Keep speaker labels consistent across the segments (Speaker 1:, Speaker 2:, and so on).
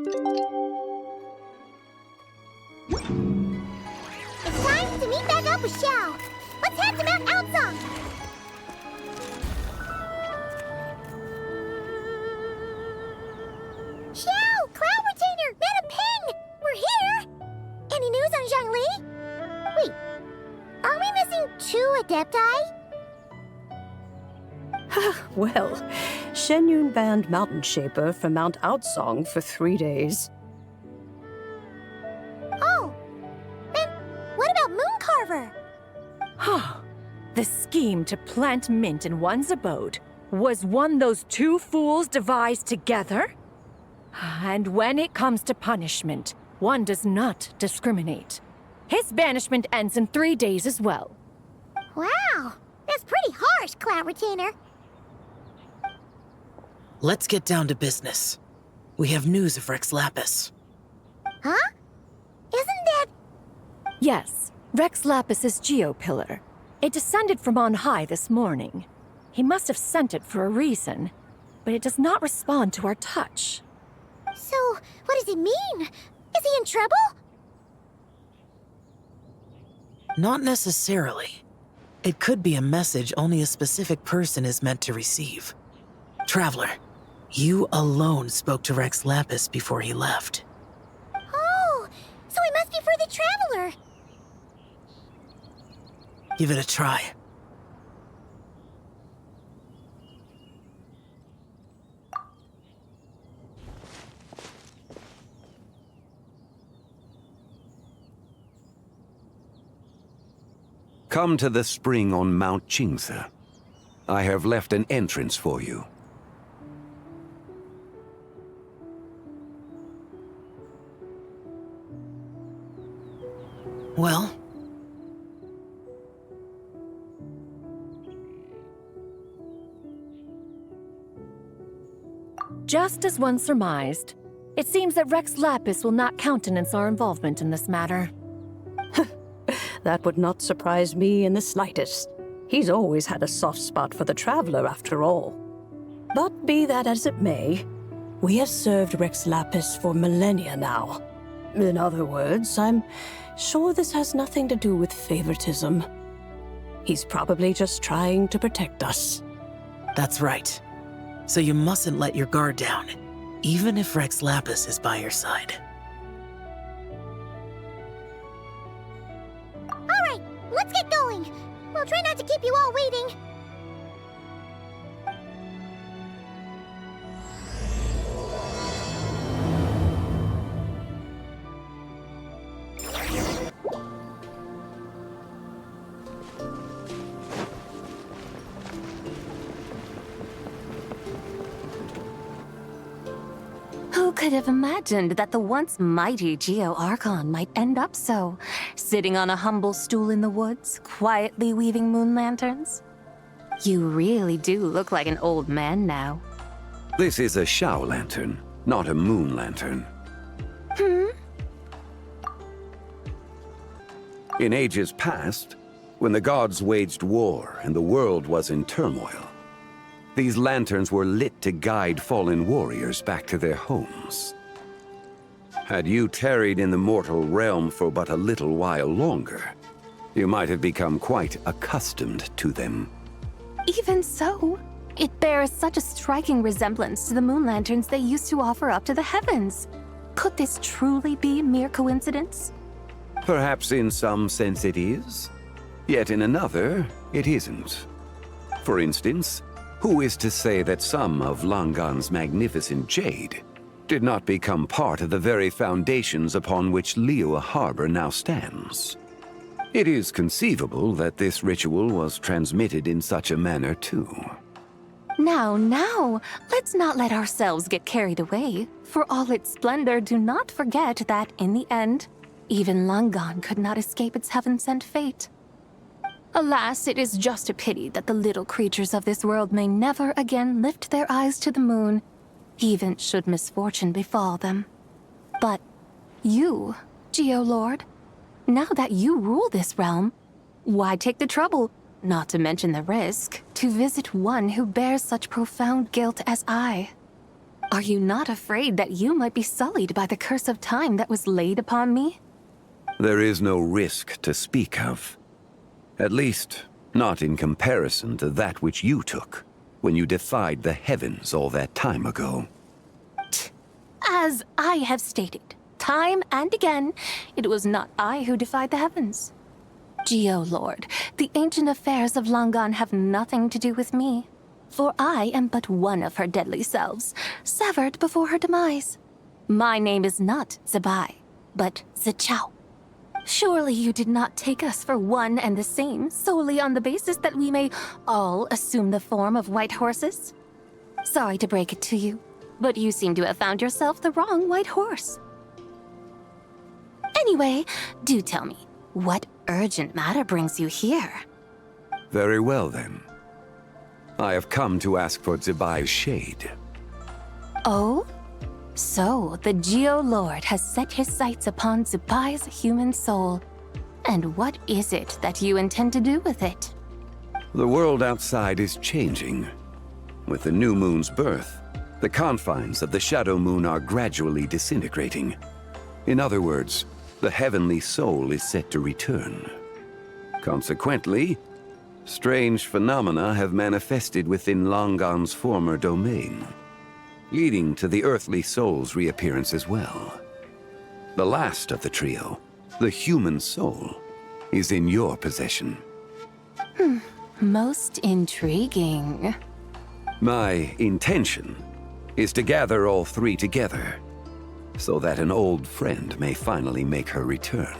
Speaker 1: It's time to meet back up with Xiao. Let's head to Mount Outsong. Xiao, Cloud Retainer, Madam Ping, we're here. Any news on Zhongli? Wait, are we missing 2 Adepti?
Speaker 2: Well, Shenyun banned Mountain Shaper from Mount Outsong for 3 days.
Speaker 1: Oh, then what about Mooncarver?
Speaker 3: The scheme to plant mint in one's abode was one those 2 fools devised together? And when it comes to punishment, one does not discriminate. His banishment ends in 3 days as well.
Speaker 1: Wow, that's pretty harsh, Cloud Retainer.
Speaker 4: Let's get down to business. We have news of Rex Lapis.
Speaker 1: Huh? Isn't that...
Speaker 3: Yes, Rex Lapis's Geopillar. It descended from on high this morning. He must have sent it for a reason, but it does not respond to our touch.
Speaker 1: So, what does it mean? Is he in trouble?
Speaker 4: Not necessarily. It could be a message only a specific person is meant to receive. Traveler, you alone spoke to Rex Lapis before he left.
Speaker 1: Oh, so it must be for the Traveler.
Speaker 4: Give it a try.
Speaker 5: Come to the spring on Mount Qingze. I have left an entrance for you.
Speaker 4: Well?
Speaker 3: Just as one surmised, it seems that Rex Lapis will not countenance our involvement in this matter.
Speaker 2: That would not surprise me in the slightest. He's always had a soft spot for the Traveler, after all. But be that as it may, we have served Rex Lapis for millennia now. In other words, I'm sure this has nothing to do with favoritism. He's probably just trying to protect us.
Speaker 4: That's right. So you mustn't let your guard down, even if Rex Lapis is by your side.
Speaker 1: All right, let's get going. We'll try not to keep you all waiting.
Speaker 6: Who could have imagined that the once mighty Geo-Archon might end up so, sitting on a humble stool in the woods, quietly weaving moon lanterns? You really do look like an old man now.
Speaker 5: This is a Shao lantern, not a moon lantern. In ages past, when the gods waged war and the world was in turmoil, these lanterns were lit to guide fallen warriors back to their homes. Had you tarried in the mortal realm for but a little while longer, you might have become quite accustomed to them.
Speaker 6: Even so, it bears such a striking resemblance to the moon lanterns they used to offer up to the heavens. Could this truly be mere coincidence?
Speaker 5: Perhaps in some sense it is, yet in another, it isn't. For instance, who is to say that some of Langan's magnificent jade did not become part of the very foundations upon which Liyue Harbor now stands? It is conceivable that this ritual was transmitted in such a manner too.
Speaker 6: Now, let's not let ourselves get carried away. For all its splendor, do not forget that, in the end, even Langan could not escape its heaven-sent fate. Alas, it is just a pity that the little creatures of this world may never again lift their eyes to the moon, even should misfortune befall them. But you, Geo-Lord, now that you rule this realm, why take the trouble, not to mention the risk, to visit one who bears such profound guilt as I? Are you not afraid that you might be sullied by the curse of time that was laid upon me?
Speaker 5: There is no risk to speak of. At least, not in comparison to that which you took when you defied the heavens all that time ago.
Speaker 6: As I have stated, time and again, it was not I who defied the heavens. Geo-Lord, the ancient affairs of Langan have nothing to do with me, for I am but one of her deadly selves, severed before her demise. My name is not Zebai, but Zichao. Surely you did not take us for one and the same solely on the basis that we may all assume the form of white horses? Sorry to break it to you, but you seem to have found yourself the wrong white horse. Anyway, do tell me, what urgent matter brings you here?
Speaker 5: Very well, then. I have come to ask for Zebai's shade.
Speaker 6: Oh? So, the Geo-Lord has set his sights upon Zebai's human soul. And what is it that you intend to do with it?
Speaker 5: The world outside is changing. With the new moon's birth, the confines of the shadow moon are gradually disintegrating. In other words, the heavenly soul is set to return. Consequently, strange phenomena have manifested within Langan's former domain, leading to the earthly soul's reappearance as well. The last of the trio, the human soul, is in your possession.
Speaker 6: Most intriguing.
Speaker 5: My intention is to gather all three together, so that an old friend may finally make her return.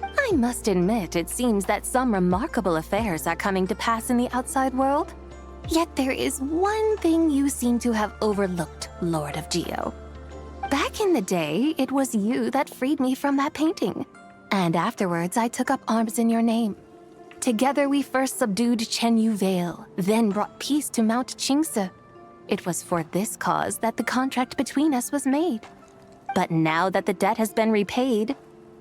Speaker 6: I must admit, it seems that some remarkable affairs are coming to pass in the outside world. Yet there is one thing you seem to have overlooked, Lord of Geo. Back in the day, it was you that freed me from that painting. And afterwards, I took up arms in your name. Together we first subdued Chenyu Vale, then brought peace to Mount Qingse. It was for this cause that the contract between us was made. But now that the debt has been repaid,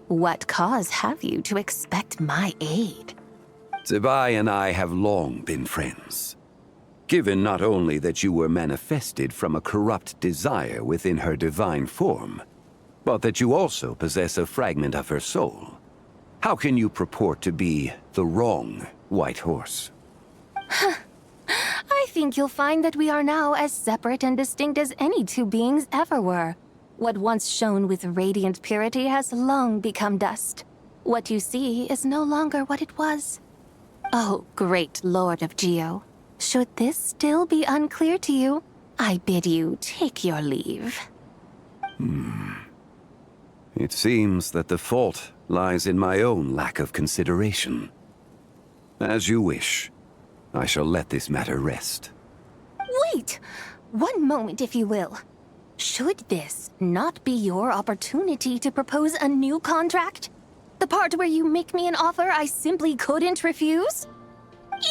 Speaker 6: what cause have you to expect my aid?
Speaker 5: Zebai and I have long been friends. Given not only that you were manifested from a corrupt desire within her divine form, but that you also possess a fragment of her soul, how can you purport to be the wrong white horse?
Speaker 6: I think you'll find that we are now as separate and distinct as any two beings ever were. What once shone with radiant purity has long become dust. What you see is no longer what it was. Oh, great Lord of Geo. Should this still be unclear to you, I bid you take your leave.
Speaker 5: It seems that the fault lies in my own lack of consideration. As you wish. I shall let this matter rest.
Speaker 6: Wait! One moment, if you will. Should this not be your opportunity to propose a new contract? The part where you make me an offer I simply couldn't refuse?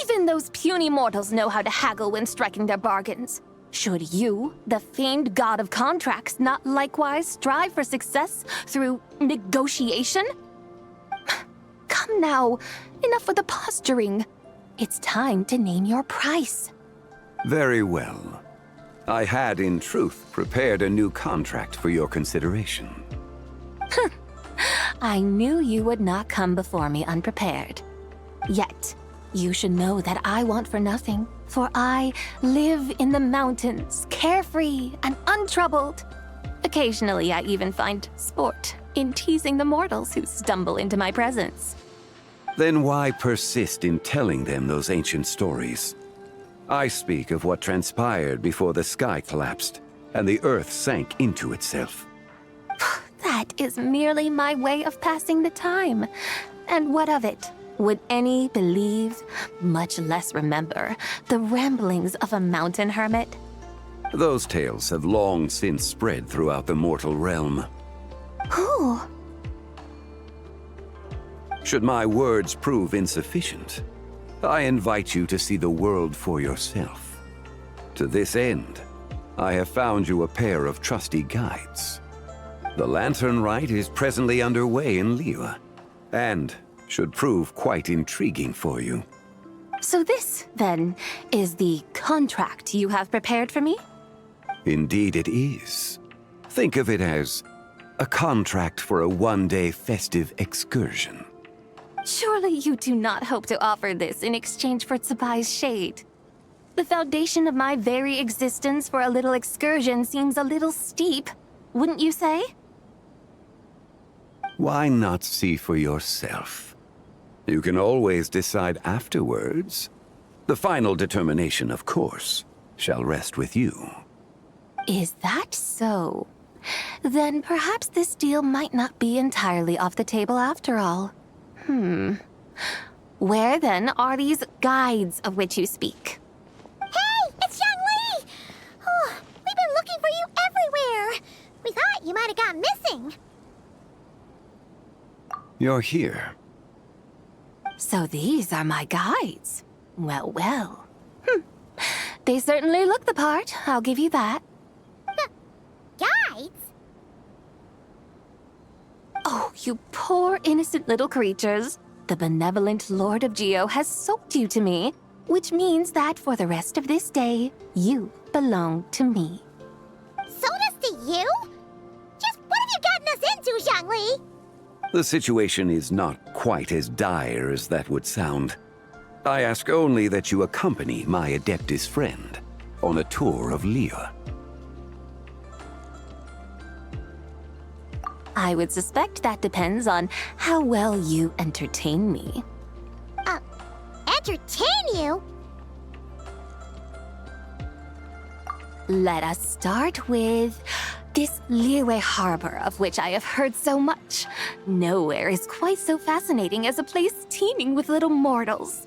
Speaker 6: Even those puny mortals know how to haggle when striking their bargains. Should you, the famed god of contracts, not likewise strive for success through negotiation? Come now, enough with the posturing. It's time to name your price.
Speaker 5: Very well. I had, in truth, prepared a new contract for your consideration.
Speaker 6: I knew you would not come before me unprepared. Yet, you should know that I want for nothing, for I live in the mountains, carefree and untroubled. Occasionally, I even find sport in teasing the mortals who stumble into my presence.
Speaker 5: Then why persist in telling them those ancient stories? I speak of what transpired before the sky collapsed and the earth sank into itself.
Speaker 6: That is merely my way of passing the time. And what of it? Would any believe, much less remember, the ramblings of a mountain hermit?
Speaker 5: Those tales have long since spread throughout the mortal realm.
Speaker 6: Who?
Speaker 5: Should my words prove insufficient, I invite you to see the world for yourself. To this end, I have found you a pair of trusty guides. The lantern rite is presently underway in Liyue, and should prove quite intriguing for you.
Speaker 6: So this, then, is the contract you have prepared for me?
Speaker 5: Indeed it is. Think of it as a contract for a one-day festive excursion.
Speaker 6: Surely you do not hope to offer this in exchange for Tsubai's shade. The foundation of my very existence for a little excursion seems a little steep, wouldn't you say?
Speaker 5: Why not see for yourself? You can always decide afterwards. The final determination, of course, shall rest with you.
Speaker 6: Is that so? Then perhaps this deal might not be entirely off the table after all. Where then are these guides of which you speak?
Speaker 1: Hey, it's Zhongli! Oh, we've been looking for you everywhere. We thought you might have gone missing.
Speaker 5: You're here.
Speaker 6: So these are my guides. Well, well. They certainly look the part, I'll give you that.
Speaker 1: Guides?
Speaker 6: Oh, you poor innocent little creatures. The benevolent Lord of Geo has soaked you to me, which means that for the rest of this day, you belong to me.
Speaker 1: Sold us to you? Just what have you gotten us into, Zhongli?
Speaker 5: The situation is not quite as dire as that would sound. I ask only that you accompany my Adeptus friend on a tour of Liyue.
Speaker 6: I would suspect that depends on how well you entertain me.
Speaker 1: Entertain you?
Speaker 6: Let us start with this Liyue harbor of which I have heard so much. Nowhere is quite so fascinating as a place teeming with little mortals.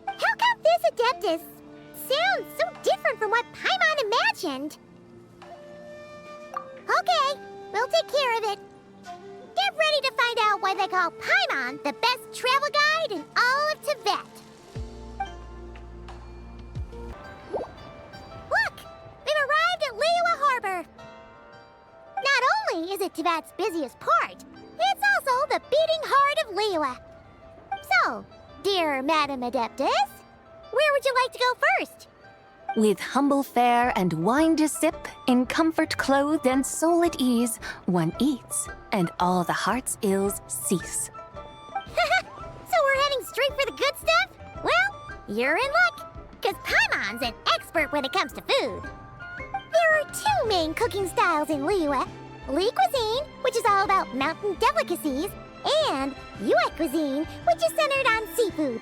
Speaker 1: How come this Adeptus sounds so different from what Paimon imagined? Okay, we'll take care of it. Get ready to find out why they call Paimon the best travel guide in all of Tibet. Look! We've arrived at Liyue Harbor. Not only is it Tibet's busiest port, it's also the beating heart of Liyue. So, dear Madam Adeptus, where would you like to go first?
Speaker 6: With humble fare and wine to sip, in comfort clothed and soul at ease, one eats, and all the heart's ills cease.
Speaker 1: So we're heading straight for the good stuff? Well, you're in luck, because Paimon's an expert when it comes to food. There are two main cooking styles in Liyue. Li cuisine, which is all about mountain delicacies, and Yue cuisine, which is centered on seafood.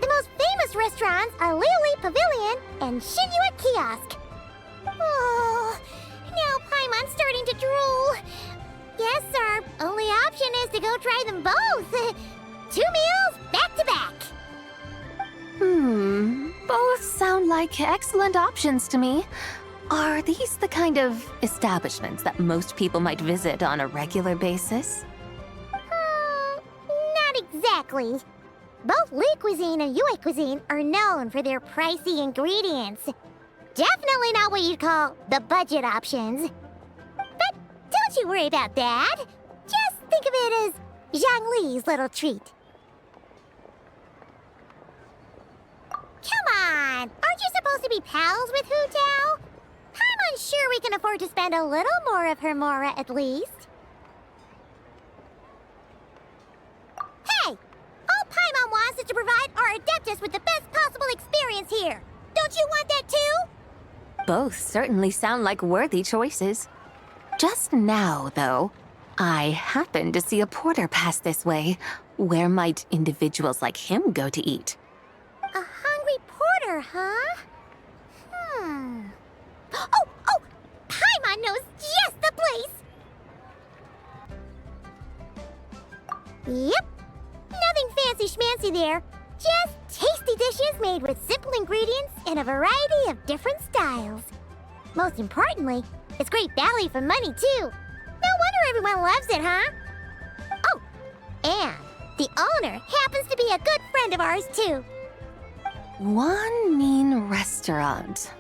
Speaker 1: The most famous restaurants are Liuli Pavilion and Shinyue Kiosk. Oh, now Paimon's starting to drool. Guess our only option is to go try them both. 2 meals back to back.
Speaker 6: Both sound like excellent options to me. Are these the kind of establishments that most people might visit on a regular basis?
Speaker 1: Not exactly. Both Li cuisine and Yue cuisine are known for their pricey ingredients. Definitely not what you'd call the budget options. But don't you worry about that. Just think of it as Zhongli's little treat. Come on! Aren't you supposed to be pals with Hu Tao? I'm unsure we can afford to spend a little more of her mora at least. Hey! All Paimon wants is to provide our Adeptus with the best possible experience here. Don't you want that too?
Speaker 6: Both certainly sound like worthy choices. Just now, though, I happened to see a porter pass this way. Where might individuals like him go to eat?
Speaker 1: A hungry porter, huh? Oh! Paimon knows just the place! Yep. Nothing fancy schmancy there. Just tasty dishes made with simple ingredients in a variety of different styles. Most importantly, it's great value for money, too. No wonder everyone loves it, huh? Oh, and the owner happens to be a good friend of ours, too.
Speaker 6: One mean restaurant.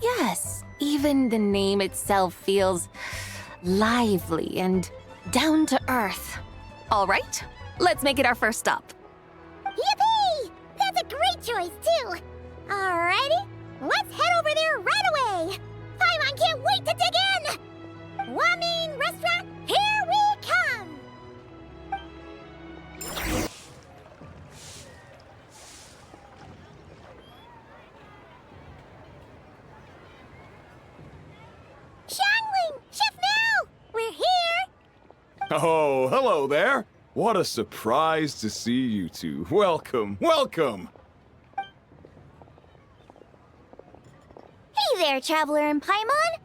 Speaker 6: Yes, even the name itself feels lively and down to earth. All right, let's make it our first stop.
Speaker 1: Yippee! That's a great choice, too. Alrighty, let's head over there right away. can't wait to dig in! Wamin Restaurant, here we come! Xiangling! Chef Mao! We're here!
Speaker 7: Oh, hello there. What a surprise to see you two. Welcome, welcome.
Speaker 1: Hey there, Traveler and Paimon.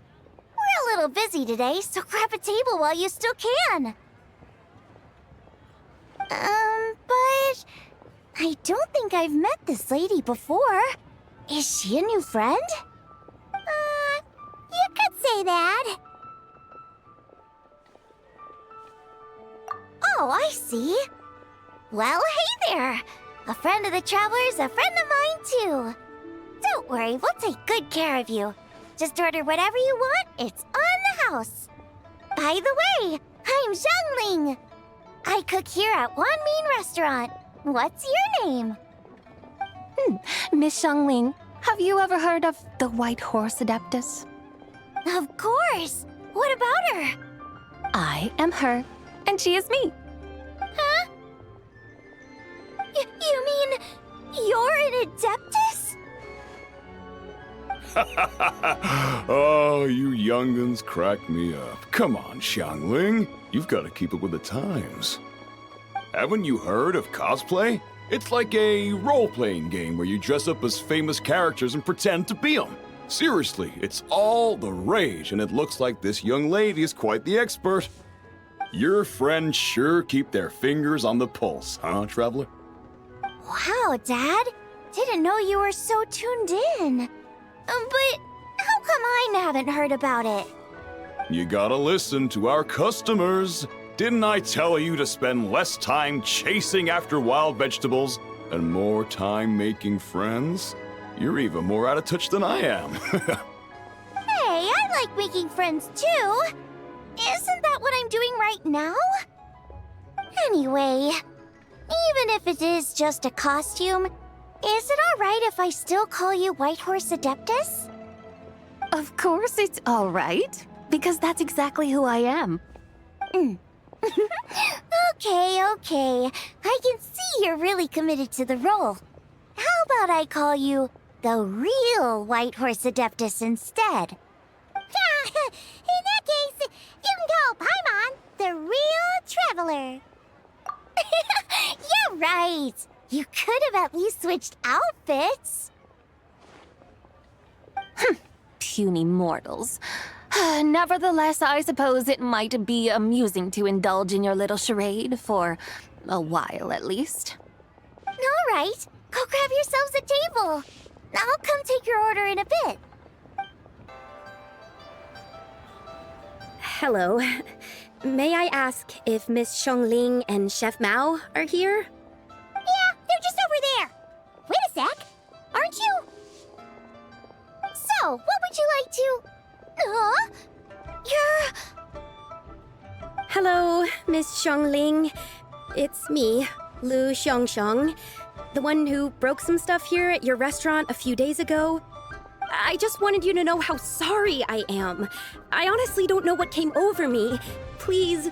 Speaker 1: We're a little busy today, so grab a table while you still can. But I don't think I've met this lady before. Is she a new friend? You could say that. Oh, I see. Well, hey there. A friend of the Traveler's a friend of mine, too. Don't worry, we'll take good care of you. Just order whatever you want, it's on the house. By the way, I'm Zhongling. I cook here at Wanmin Restaurant. What's your name?
Speaker 6: Miss Xiangling, have you ever heard of the White Horse Adeptus?
Speaker 1: Of course. What about her?
Speaker 6: I am her, and she is me.
Speaker 1: Huh? You mean you're an Adeptus?
Speaker 7: Oh, you young'uns crack me up. Come on, Xiangling. You've got to keep up with the times. Haven't you heard of cosplay? It's like a role-playing game where you dress up as famous characters and pretend to be them. Seriously, it's all the rage, and it looks like this young lady is quite the expert. Your friends sure keep their fingers on the pulse, huh, Traveler?
Speaker 1: Wow, Dad. Didn't know you were so tuned in. But how come I haven't heard about it?
Speaker 7: You gotta listen to our customers. Didn't I tell you to spend less time chasing after wild vegetables and more time making friends? You're even more out of touch than I am.
Speaker 1: Hey, I like making friends too. Isn't that what I'm doing right now? Anyway, even if it is just a costume, is it alright if I still call you White Horse Adeptus?
Speaker 6: Of course it's all right, because that's exactly who I am.
Speaker 1: Okay. I can see you're really committed to the role. How about I call you the real White Horse Adeptus instead? In that case, you can call Paimon the real Traveler. You're right. You could have at least switched outfits.
Speaker 6: Puny mortals. Nevertheless, I suppose it might be amusing to indulge in your little charade for a while at least.
Speaker 1: All right, go grab yourselves a table. I'll come take your order in a bit.
Speaker 8: Hello. May I ask if Miss Xiangling and Chef Mao are here?
Speaker 1: Yeah, they're just over there. Wait a sec. Aren't you? So, what would you like to... You're...
Speaker 8: Hello, Miss Xiangling. It's me, Lu Xiangxiang, the one who broke some stuff here at your restaurant a few days ago. I just wanted you to know how sorry I am. I honestly don't know what came over me. Please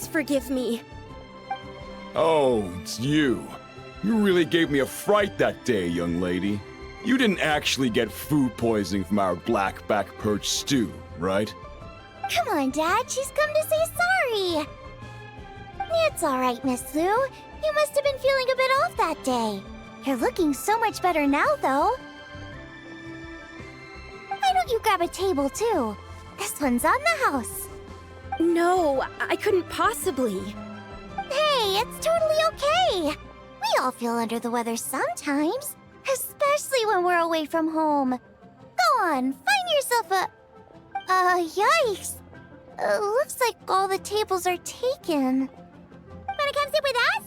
Speaker 8: forgive me.
Speaker 7: Oh, it's you. You really gave me a fright that day, young lady. You didn't actually get food poisoning from our black-back perch stew, right?
Speaker 1: Come on, Dad. She's come to say sorry. It's all right, Miss Lu. You must have been feeling a bit off that day. You're looking so much better now, though. Why don't you grab a table, too? This one's on the house.
Speaker 8: No, I couldn't possibly.
Speaker 1: Hey, it's totally okay. We all feel under the weather sometimes, especially when we're away from home. Go on, find yourself a... yikes. Looks like all the tables are taken. Wanna come sit with us?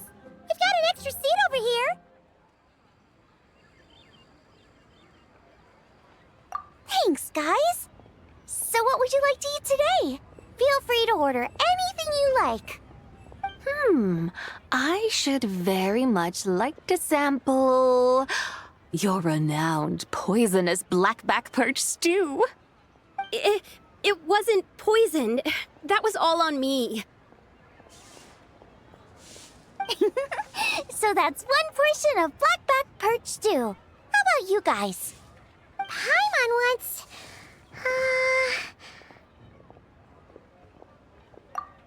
Speaker 1: We've got an extra seat over here. Thanks, guys. So what would you like to eat today? Feel free to order anything you like.
Speaker 6: I should very much like to sample your renowned poisonous blackback perch stew.
Speaker 8: It wasn't poisoned. That was all on me.
Speaker 1: So that's one portion of blackback perch stew. How about you guys? Paimon wants...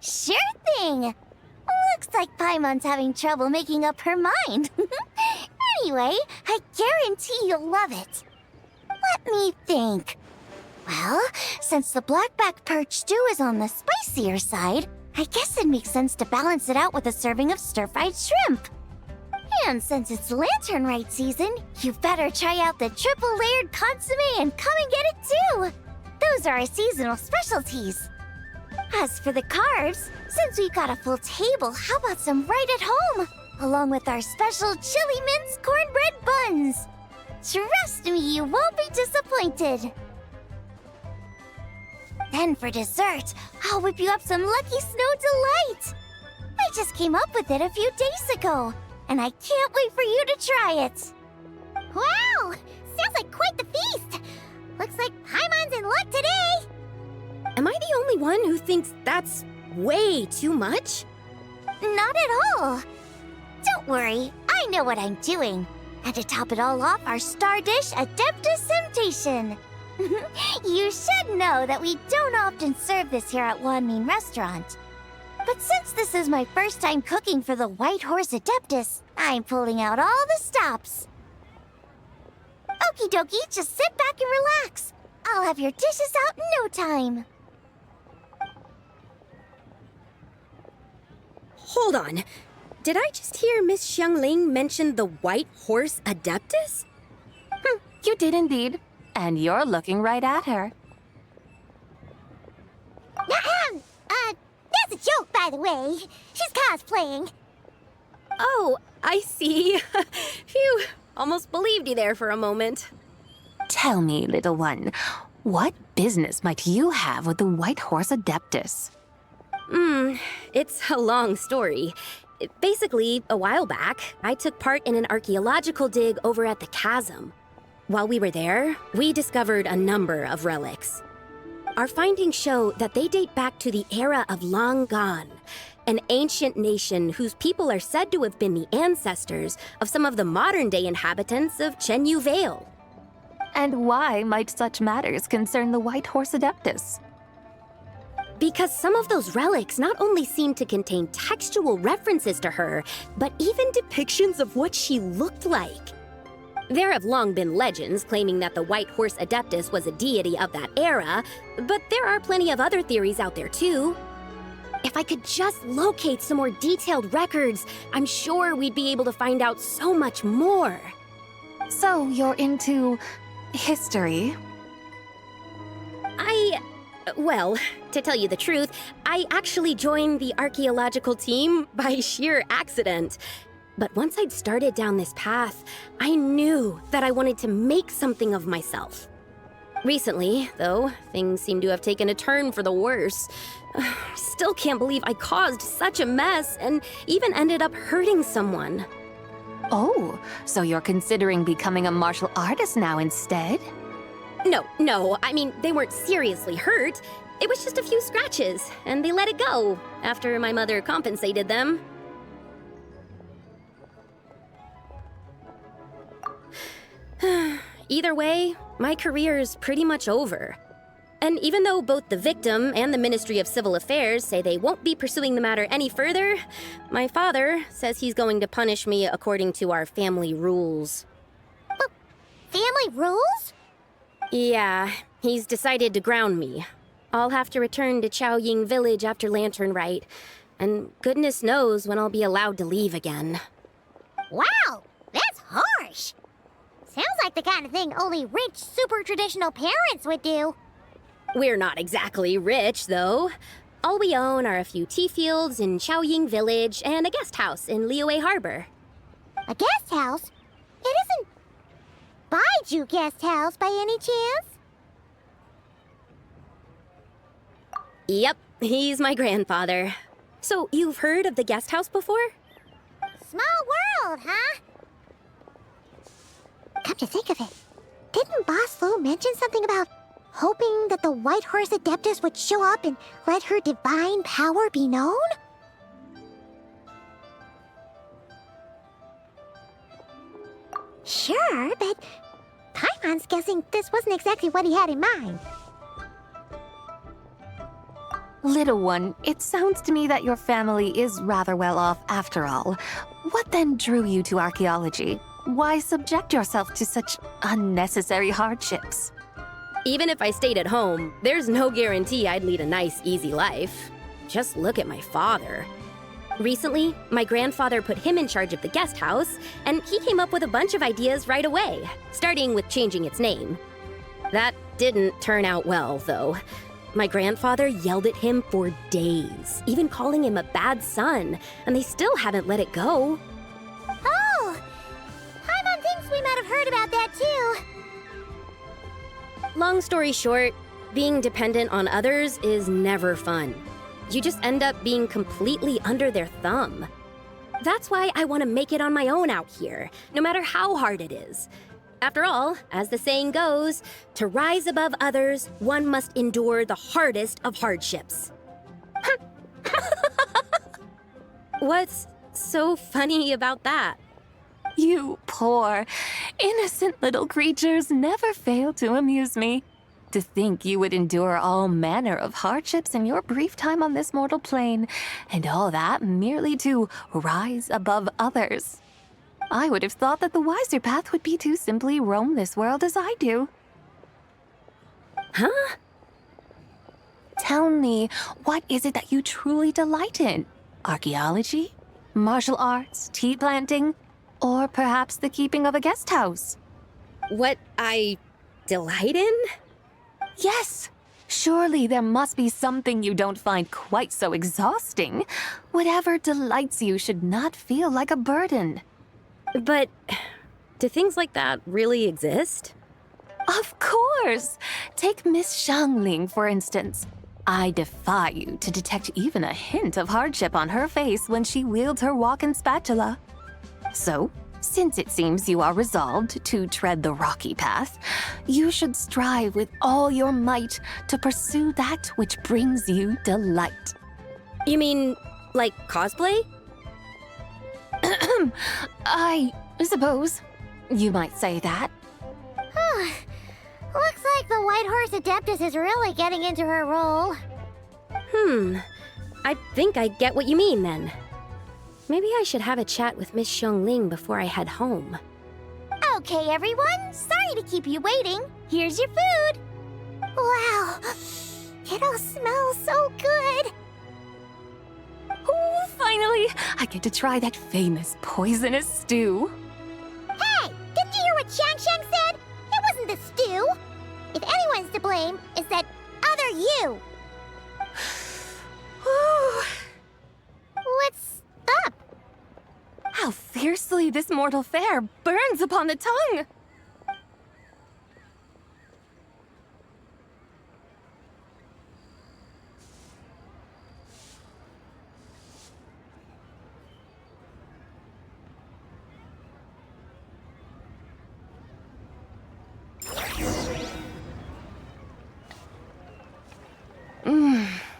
Speaker 1: Sure thing! Looks like Paimon's having trouble making up her mind. Anyway, I guarantee you'll love it. Let me think. Well, since the blackback perch stew is on the spicier side, I guess it makes sense to balance it out with a serving of stir-fried shrimp. And since it's lantern rite season, you better try out the triple-layered consomme and come and get it too! Those are our seasonal specialties. As for the carbs, since we've got a full table, how about some right at home? Along with our special chili mince cornbread buns. Trust me, you won't be disappointed. Then for dessert, I'll whip you up some Lucky Snow Delight. I just came up with it a few days ago, and I can't wait for you to try it. Wow! Sounds like quite the feast. Looks like Paimon's in luck today.
Speaker 8: Am I the only one who thinks that's way too much?
Speaker 1: Not at all. Don't worry, I know what I'm doing. And to top it all off, our star dish, Adeptus Temptation. You should know that we don't often serve this here at Wanmin Restaurant. But since this is my first time cooking for the White Horse Adeptus, I'm pulling out all the stops. Okie dokie, just sit back and relax. I'll have your dishes out in no time.
Speaker 8: Hold on. Did I just hear Miss Xiangling mention the White Horse Adeptus?
Speaker 6: You did indeed. And you're looking right at her.
Speaker 1: That's a joke, by the way. She's cosplaying.
Speaker 8: Oh, I see. Phew, almost believed you there for a moment.
Speaker 6: Tell me, little one, what business might you have with the White Horse Adeptus?
Speaker 8: It's a long story. Basically, a while back, I took part in an archaeological dig over at the chasm. While we were there, we discovered a number of relics. Our findings show that they date back to the era of Langan, an ancient nation whose people are said to have been the ancestors of some of the modern-day inhabitants of Chenyu Vale.
Speaker 6: And why might such matters concern the White Horse Adeptus?
Speaker 8: Because some of those relics not only seem to contain textual references to her, but even depictions of what she looked like. There have long been legends claiming that the White Horse Adeptus was a deity of that era, but there are plenty of other theories out there too. If I could just locate some more detailed records, I'm sure we'd be able to find out so much more.
Speaker 6: So you're into history?
Speaker 8: Well, to tell you the truth, I actually joined the archaeological team by sheer accident. But once I'd started down this path, I knew that I wanted to make something of myself. Recently, though, things seem to have taken a turn for the worse. Still can't believe I caused such a mess and even ended up hurting someone.
Speaker 6: Oh, so you're considering becoming a martial artist now instead?
Speaker 8: No, I mean, they weren't seriously hurt. It was just a few scratches, and they let it go after my mother compensated them. Either way, my career's pretty much over. And even though both the victim and the Ministry of Civil Affairs say they won't be pursuing the matter any further, my father says he's going to punish me according to our family rules.
Speaker 1: Family rules?
Speaker 8: Yeah, he's decided to ground me. I'll have to return to Chaoying Village after Lantern Rite, and goodness knows when I'll be allowed to leave again.
Speaker 1: Wow, that's harsh. Sounds like the kind of thing only rich, super traditional parents would do.
Speaker 8: We're not exactly rich, though. All we own are a few tea fields in Chaoying Village and a guest house in Liyue Harbor.
Speaker 1: A guest house? It isn't Baiju Guest House by any chance?
Speaker 8: Yep, he's my grandfather. So, you've heard of the guest house before?
Speaker 1: Small world, huh? Come to think of it, didn't Boss Lou mention something about hoping that the White Horse Adeptus would show up and let her divine power be known? Sure, but Paimon's guessing this wasn't exactly what he had in mind.
Speaker 6: Little one, it sounds to me that your family is rather well off after all. What then drew you to archaeology? Why subject yourself to such unnecessary hardships?
Speaker 8: Even if I stayed at home, there's no guarantee I'd lead a nice, easy life. Just look at my father. Recently, my grandfather put him in charge of the guest house, and he came up with a bunch of ideas right away, starting with changing its name. That didn't turn out well, though. My grandfather yelled at him for days, even calling him a bad son, and they still haven't let it go.
Speaker 1: Oh! Paimon thinks we might have heard about that too.
Speaker 8: Long story short, being dependent on others is never fun. You just end up being completely under their thumb. That's why I want to make it on my own out here, no matter how hard it is. After all, as the saying goes, to rise above others, one must endure the hardest of hardships. What's so funny about that?
Speaker 6: You poor, innocent little creatures never fail to amuse me. To think you would endure all manner of hardships in your brief time on this mortal plane, and all that merely to rise above others. I would have thought that the wiser path would be to simply roam this world as I do.
Speaker 8: Huh?
Speaker 6: Tell me, what is it that you truly delight in? Archaeology? Martial arts? Tea planting? Or perhaps the keeping of a guest house?
Speaker 8: What I delight in?
Speaker 6: Yes. Surely there must be something you don't find quite so exhausting. Whatever delights you should not feel like a burden.
Speaker 8: But do things like that really exist?
Speaker 6: Of course! Take Miss Xiangling, for instance. I defy you to detect even a hint of hardship on her face when she wields her walking spatula. So, since it seems you are resolved to tread the rocky path, you should strive with all your might to pursue that which brings you delight.
Speaker 8: You mean, like cosplay?
Speaker 6: I suppose you might say that.
Speaker 1: Looks like the White Horse Adeptus is really getting into her role.
Speaker 8: I think I get what you mean then. Maybe I should have a chat with Miss Xiangling before I head home.
Speaker 1: Okay, everyone. Sorry to keep you waiting. Here's your food. Wow. It all smells so good.
Speaker 6: Oh, finally! I get to try that famous poisonous stew.
Speaker 1: Hey! Didn't you hear what Shang said? It wasn't the stew. If anyone's to blame, it's that other you. What's up?
Speaker 6: How fiercely this mortal fare burns upon the tongue!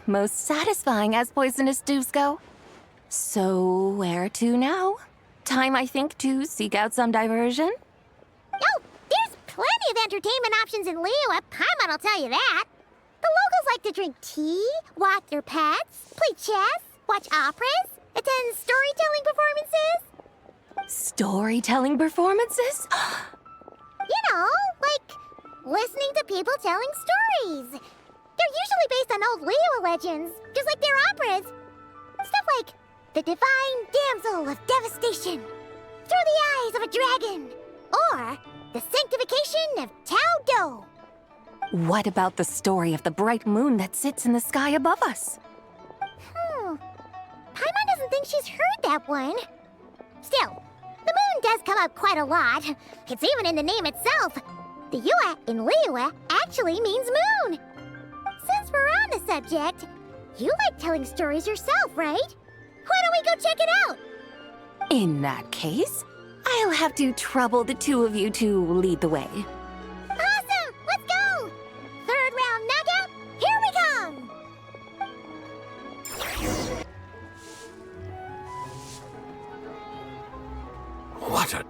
Speaker 6: Most satisfying as poisonous stews go. So, where to now? Time, I think, to seek out some diversion?
Speaker 1: Oh, there's plenty of entertainment options in Liyue. Paimon will tell you that. The locals like to drink tea, walk their pets, play chess, watch operas, attend storytelling performances.
Speaker 6: Storytelling performances?
Speaker 1: You know, like listening to people telling stories. They're usually based on old Liyue legends, just like their operas. Stuff like the Divine Damsel of Devastation, Through the Eyes of a Dragon, or the Sanctification of Tao Do.
Speaker 6: What about the story of the bright moon that sits in the sky above us?
Speaker 1: Paimon doesn't think she's heard that one. Still, the moon does come up quite a lot. It's even in the name itself. The Yue in Liyue actually means moon. Since we're on the subject, you like telling stories yourself, right? Why don't we go check it out?
Speaker 6: In that case, I'll have to trouble the two of you to lead the way.
Speaker 1: Awesome! Let's go! Third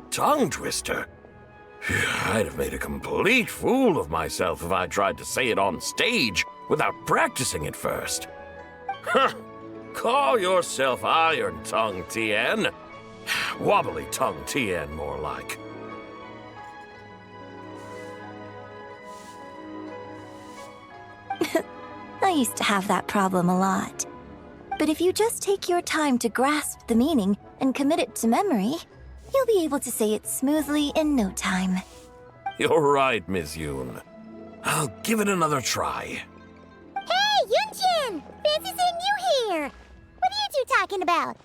Speaker 9: a tongue twister. I'd have made a complete fool of myself if I tried to say it on stage without practicing it first. Huh. Call yourself Iron Tongue Tien. Wobbly Tongue Tien, more like.
Speaker 10: I used to have that problem a lot. But if you just take your time to grasp the meaning and commit it to memory, you'll be able to say it smoothly in no time.
Speaker 9: You're right, Miss Yoon. I'll give it another try.
Speaker 1: Hey, Yunjin! Fancy seeing you here! What are you two talking about?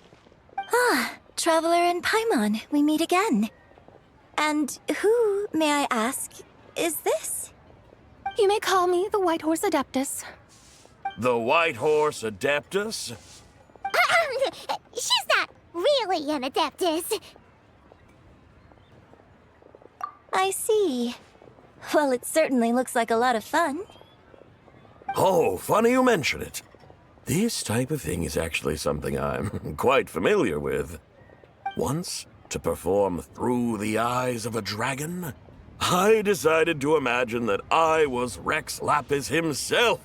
Speaker 10: Ah, Traveler and Paimon, we meet again. And who, may I ask, is this?
Speaker 6: You may call me the White Horse Adeptus.
Speaker 9: The White Horse Adeptus?
Speaker 1: She's not really an Adeptus.
Speaker 10: I see. Well, it certainly looks like a lot of fun.
Speaker 9: Oh, funny you mention it. This type of thing is actually something I'm quite familiar with. Once, to perform Through the Eyes of a Dragon, I decided to imagine that I was Rex Lapis himself.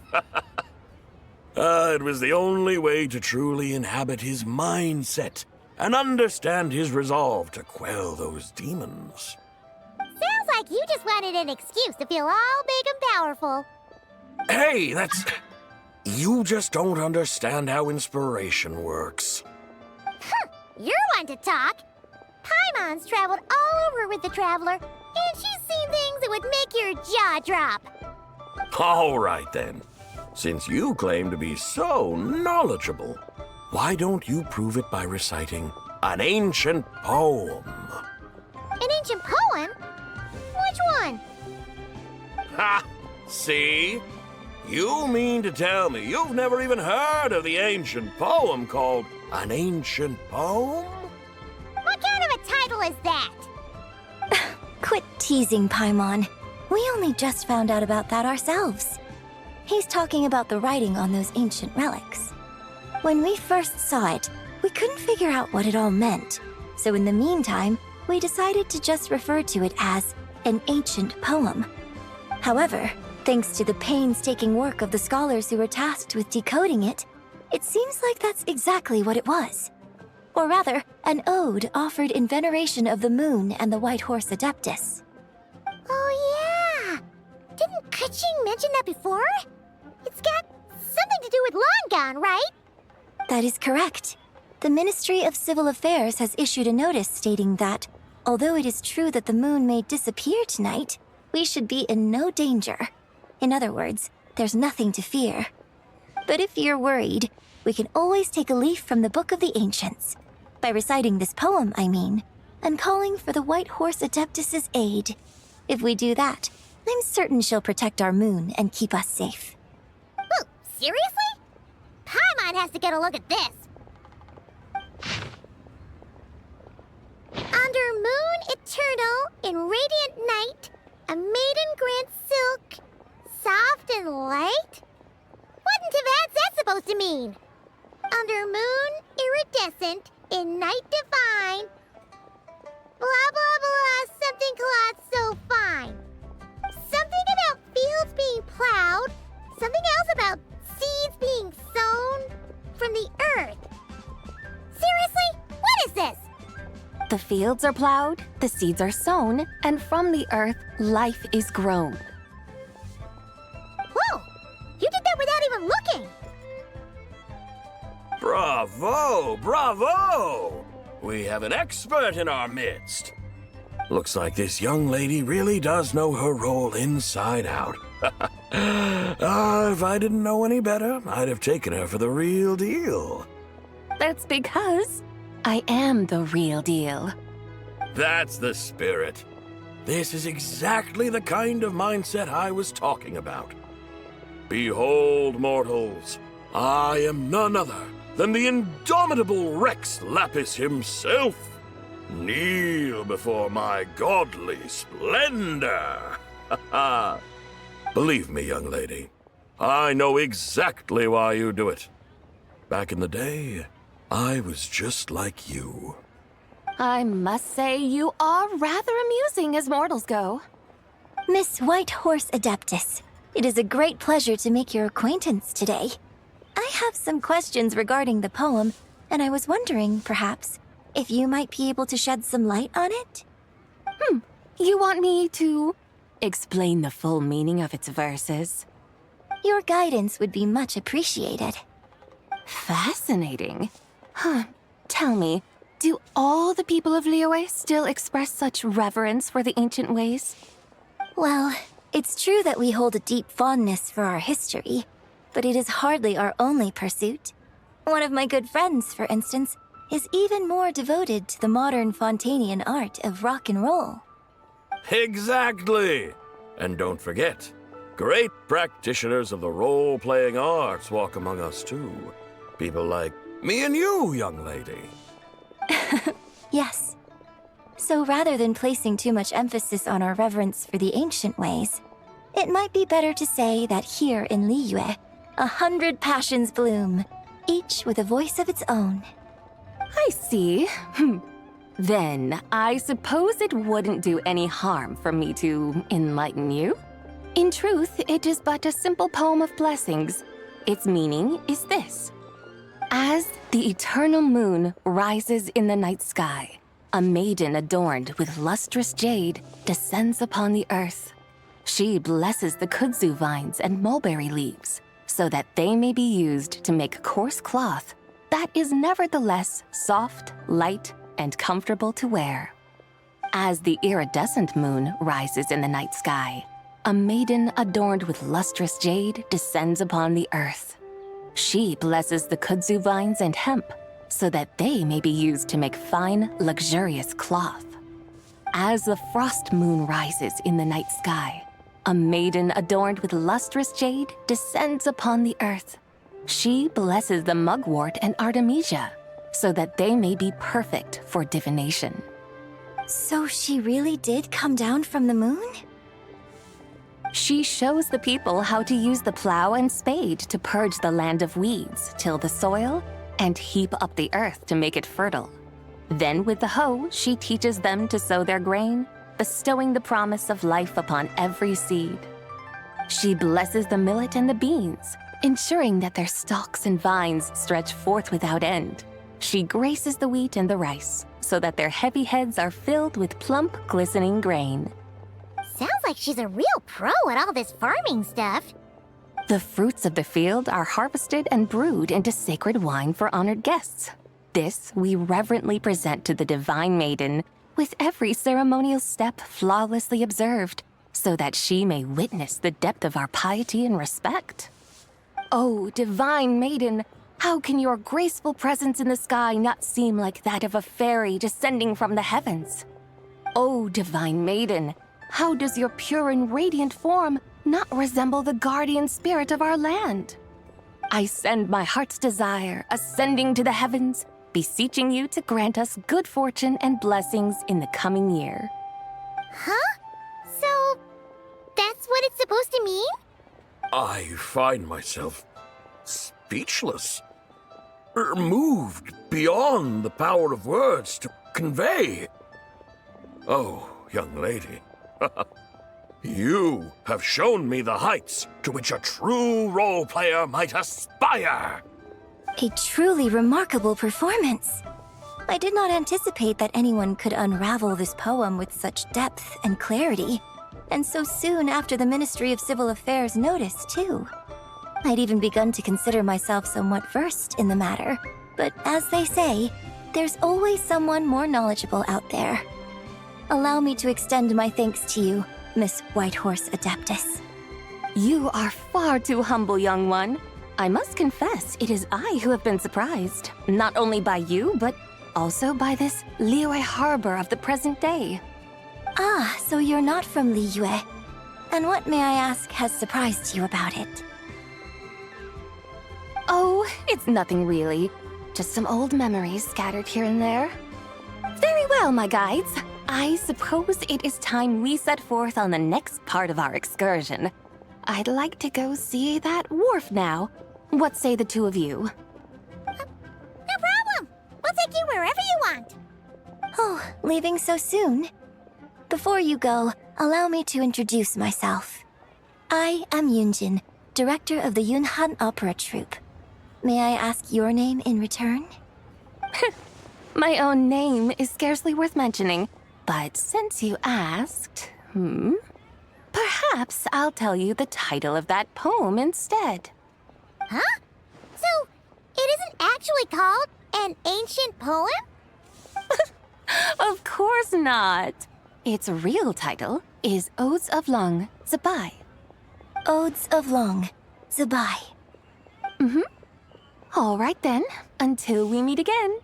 Speaker 9: It was the only way to truly inhabit his mindset and understand his resolve to quell those demons.
Speaker 1: Sounds like you just wanted an excuse to feel all big and powerful.
Speaker 9: Hey, that's... You just don't understand how inspiration works.
Speaker 1: You're one to talk. Paimon's traveled all over with the Traveler, and she's seen things that would make your jaw drop.
Speaker 9: All right, then. Since you claim to be so knowledgeable, why don't you prove it by reciting an ancient poem?
Speaker 1: An ancient poem? Which one?
Speaker 9: Ha! See? You mean to tell me you've never even heard of the ancient poem called An Ancient Poem?
Speaker 1: What kind of a title is that?
Speaker 10: Quit teasing, Paimon. We only just found out about that ourselves. He's talking about the writing on those ancient relics. When we first saw it, we couldn't figure out what it all meant. So in the meantime, we decided to just refer to it as an ancient poem. However, thanks to the painstaking work of the scholars who were tasked with decoding it, it seems like that's exactly what it was. Or rather, an ode offered in veneration of the moon and the White Horse Adeptus.
Speaker 1: Oh yeah! Didn't Kuching mention that before? It's got something to do with Langan, right?
Speaker 10: That is correct. The Ministry of Civil Affairs has issued a notice stating that, although it is true that the moon may disappear tonight, we should be in no danger. In other words, there's nothing to fear. But if you're worried, we can always take a leaf from the Book of the Ancients. By reciting this poem, I mean, and calling for the White Horse Adeptus' aid. If we do that, I'm certain she'll protect our moon and keep us safe.
Speaker 1: Oh, seriously? Paimon has to get a look at this. Under moon eternal, in radiant night, a maiden grants silk, soft and light? What in Tibet's that supposed to mean? Under moon iridescent, in night divine, blah blah blah, something cloth so fine. Something about fields being plowed, something else about seeds being sown from the earth. Seriously? What is this?
Speaker 6: The fields are plowed, the seeds are sown, and from the earth, life is grown.
Speaker 1: Whoa! You did that without even looking!
Speaker 9: Bravo! Bravo! We have an expert in our midst. Looks like this young lady really does know her role inside out. If I didn't know any better, I'd have taken her for the real deal.
Speaker 6: That's because I am the real deal.
Speaker 9: That's the spirit. This is exactly the kind of mindset I was talking about. Behold, mortals, I am none other than the indomitable Rex Lapis himself. Kneel before my godly splendor. Believe me, young lady, I know exactly why you do it. Back in the day, I was just like you.
Speaker 6: I must say you are rather amusing as mortals go.
Speaker 10: Miss Whitehorse Adeptus, it is a great pleasure to make your acquaintance today. I have some questions regarding the poem, and I was wondering, perhaps, if you might be able to shed some light on it?
Speaker 6: You want me to explain the full meaning of its verses?
Speaker 10: Your guidance would be much appreciated.
Speaker 6: Fascinating. Tell me, do all the people of Liyue still express such reverence for the ancient ways?
Speaker 10: Well, it's true that we hold a deep fondness for our history, but it is hardly our only pursuit. One of my good friends, for instance, is even more devoted to the modern Fontanian art of rock and roll.
Speaker 9: Exactly! And don't forget, great practitioners of the role-playing arts walk among us too. People like me and you, young lady.
Speaker 10: Yes. So rather than placing too much emphasis on our reverence for the ancient ways, it might be better to say that here in Liyue, 100 passions bloom, each with a voice of its own.
Speaker 6: I see. Then, I suppose it wouldn't do any harm for me to enlighten you. In truth, it is but a simple poem of blessings. Its meaning is this. As the eternal moon rises in the night sky, a maiden adorned with lustrous jade descends upon the earth. She blesses the kudzu vines and mulberry leaves, so that they may be used to make coarse cloth that is nevertheless soft, light, and comfortable to wear. As the iridescent moon rises in the night sky, a maiden adorned with lustrous jade descends upon the earth. She blesses the kudzu vines and hemp, so that they may be used to make fine, luxurious cloth. As the frost moon rises in the night sky, a maiden adorned with lustrous jade descends upon the earth. She blesses the mugwort and artemisia, so that they may be perfect for divination.
Speaker 10: So she really did come down from the moon?
Speaker 6: She shows the people how to use the plow and spade to purge the land of weeds, till the soil, and heap up the earth to make it fertile. Then with the hoe, she teaches them to sow their grain, bestowing the promise of life upon every seed. She blesses the millet and the beans, ensuring that their stalks and vines stretch forth without end. She graces the wheat and the rice, so that their heavy heads are filled with plump, glistening grain.
Speaker 1: Sounds like she's a real pro at all this farming stuff.
Speaker 6: The fruits of the field are harvested and brewed into sacred wine for honored guests. This we reverently present to the divine maiden, with every ceremonial step flawlessly observed, so that she may witness the depth of our piety and respect. Oh, divine maiden, how can your graceful presence in the sky not seem like that of a fairy descending from the heavens? Oh, divine maiden, how does your pure and radiant form not resemble the guardian spirit of our land? I send my heart's desire, ascending to the heavens, beseeching you to grant us good fortune and blessings in the coming year.
Speaker 1: Huh? So, that's what it's supposed to mean?
Speaker 9: I find myself speechless, moved beyond the power of words to convey. Oh, young lady, you have shown me the heights to which a true role player might aspire.
Speaker 10: A truly remarkable performance. I did not anticipate that anyone could unravel this poem with such depth and clarity, and so soon after the Ministry of Civil Affairs noticed, too. I'd even begun to consider myself somewhat versed in the matter, but as they say, there's always someone more knowledgeable out there. Allow me to extend my thanks to you, Miss Whitehorse Adeptus.
Speaker 6: You are far too humble, young one. I must confess, it is I who have been surprised, not only by you, but also by this Liyue harbor of the present day.
Speaker 10: Ah, so you're not from Liyue. And what, may I ask, has surprised you about it?
Speaker 6: Oh, it's nothing really. Just some old memories scattered here and there. Very well, my guides. I suppose it is time we set forth on the next part of our excursion. I'd like to go see that wharf now. What say the two of you?
Speaker 1: No problem. We'll take you wherever you want.
Speaker 10: Oh, leaving so soon? Before you go, allow me to introduce myself. I am Yunjin, director of the Yunhan Opera Troupe. May I ask your name in return?
Speaker 6: My own name is scarcely worth mentioning, but since you asked, perhaps I'll tell you the title of that poem instead.
Speaker 1: Huh? So, it isn't actually called an ancient poem?
Speaker 6: Of course not. Its real title is Odes of Long Zabai.
Speaker 10: Odes of Long Zabai.
Speaker 6: All right then, until we meet again.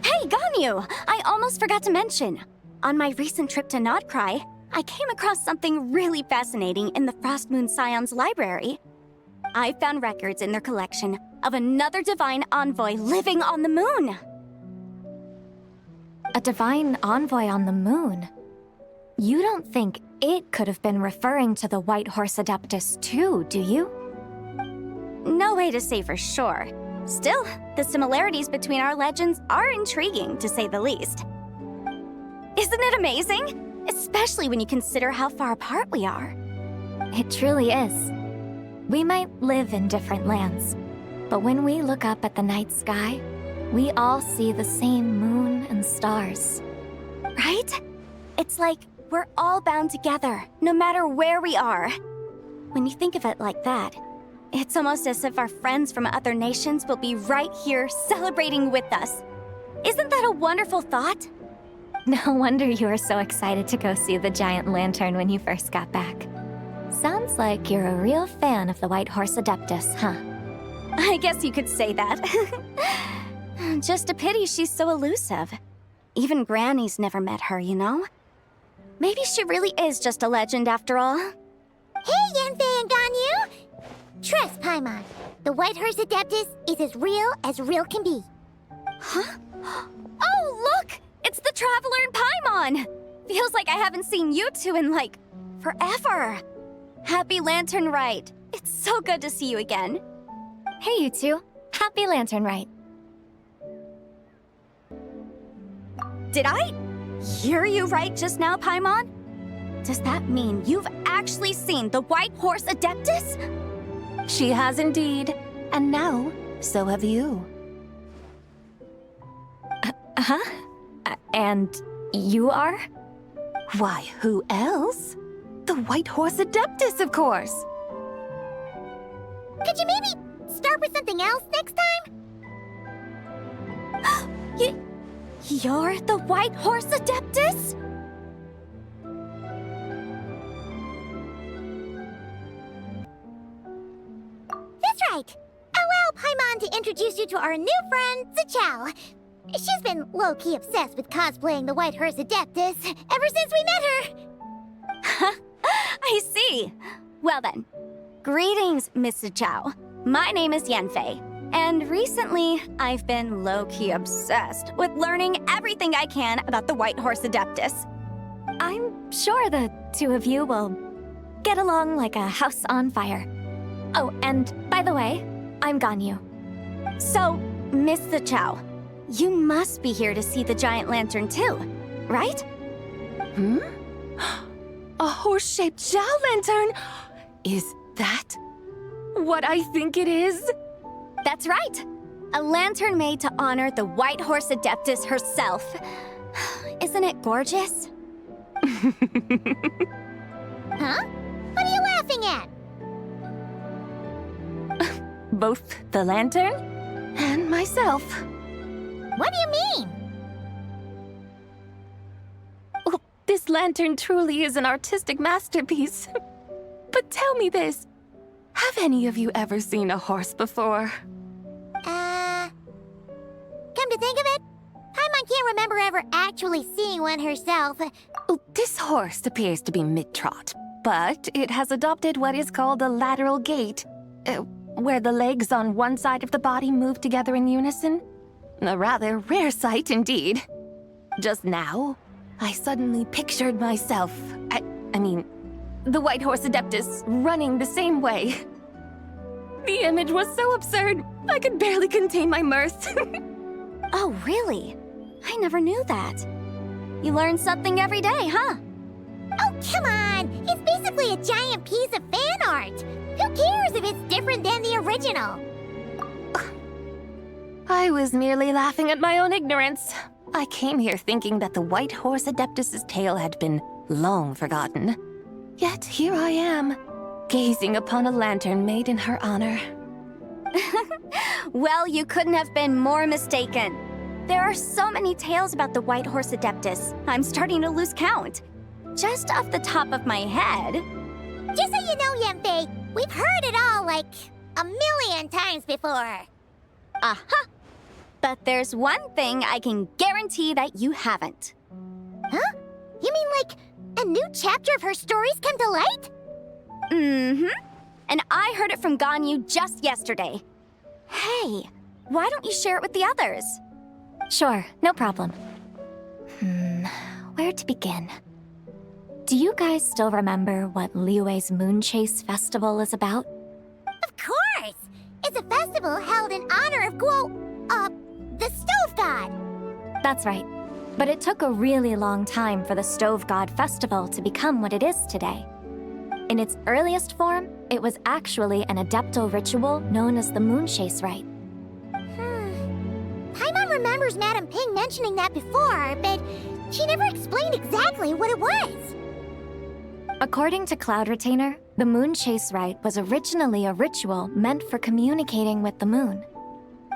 Speaker 11: Hey, Ganyu! I almost forgot to mention. On my recent trip to Notcry, I came across something really fascinating in the Frost Moon Scion's library. I found records in their collection of another divine envoy living on the moon.
Speaker 1: A divine envoy on the moon? You don't think it could have been referring to the White Horse Adeptus too, do you?
Speaker 11: No way to say for sure. Still, the similarities between our legends are intriguing, to say the least. Isn't it amazing? Especially when you consider how far apart we are.
Speaker 1: It truly is. We might live in different lands, but when we look up at the night sky, we all see the same moon and stars.
Speaker 11: Right? It's like we're all bound together, no matter where we are. When you think of it like that, it's almost as if our friends from other nations will be right here celebrating with us. Isn't that a wonderful thought?
Speaker 1: No wonder you were so excited to go see the giant lantern when you first got back. Sounds like you're a real fan of the White Horse Adeptus, huh?
Speaker 11: I guess you could say that. Just a pity she's so elusive. Even Granny's never met her, you know? Maybe she really is just a legend after all.
Speaker 1: Hey, Yanfei and Ganyu! Trust Paimon. The White Horse Adeptus is as real can be.
Speaker 11: Huh? Oh, look! It's the Traveler and Paimon! Feels like I haven't seen you two in, like, forever. Happy Lantern Rite. It's so good to see you again.
Speaker 1: Hey, you two. Happy Lantern Rite.
Speaker 11: Did I hear you right just now, Paimon? Does that mean you've actually seen the White Horse Adeptus?
Speaker 6: She has indeed, and now, so have you.
Speaker 1: And you are?
Speaker 6: Why, who else? The White Horse Adeptus, of course!
Speaker 1: Could you maybe start with something else next time?
Speaker 11: You're the White Horse Adeptus?
Speaker 1: That's right! Allow Paimon to introduce you to our new friend, Zichao. She's been low-key obsessed with cosplaying the White Horse Adeptus ever since we met her.
Speaker 11: I see. Well then, greetings, Miss Zichao. My name is Yanfei, and recently I've been low-key obsessed with learning everything I can about the White Horse Adeptus.
Speaker 1: I'm sure the two of you will get along like a house on fire. Oh, and by the way, I'm Ganyu.
Speaker 11: So, Miss Zichao, you must be here to see the giant lantern too, right?
Speaker 6: A horse-shaped Zhao lantern? Is that what I think it is?
Speaker 11: That's right. A lantern made to honor the White Horse Adeptus herself. Isn't it gorgeous?
Speaker 1: Huh? What are you laughing at?
Speaker 6: Both the lantern and myself.
Speaker 1: What do you mean?
Speaker 6: Well, this lantern truly is an artistic masterpiece. But tell me this, have any of you ever seen a horse before?
Speaker 1: Come to think of it, Paimon can't remember ever actually seeing one herself.
Speaker 6: Oh, this horse appears to be mid-trot, but it has adopted what is called a lateral gait, where the legs on one side of the body move together in unison. A rather rare sight indeed. Just now, I suddenly pictured myself, I mean, the White Horse Adeptus running the same way. The image was so absurd, I could barely contain my mirth.
Speaker 11: Oh, really? I never knew that. You learn something every day, huh?
Speaker 1: Oh, come on! It's basically a giant piece of fan art! Who cares if it's different than the original?
Speaker 6: I was merely laughing at my own ignorance. I came here thinking that the White Horse Adeptus's tale had been long forgotten. Yet here I am, gazing upon a lantern made in her honor.
Speaker 11: Well, you couldn't have been more mistaken. There are so many tales about the White Horse Adeptus, I'm starting to lose count. Just off the top of my head...
Speaker 1: Just so you know, Yemfei, we've heard it all like a million times before.
Speaker 11: Uh-huh. But there's one thing I can guarantee that you haven't.
Speaker 1: Huh? You mean like a new chapter of her stories come to light?
Speaker 11: Mm-hmm. And I heard it from Ganyu just yesterday. Hey, why don't you share it with the others?
Speaker 10: Sure, no problem. Where to begin? Do you guys still remember what Liyue's Moon Chase Festival is about?
Speaker 1: Of course! It's a festival held in honor of the Stove God.
Speaker 10: That's right. But it took a really long time for the Stove God Festival to become what it is today. In its earliest form, it was actually an Adepto ritual known as the Moon Chase Rite.
Speaker 1: Paimon remembers Madame Ping mentioning that before, but she never explained exactly what it was.
Speaker 10: According to Cloud Retainer, the Moon Chase Rite was originally a ritual meant for communicating with the moon.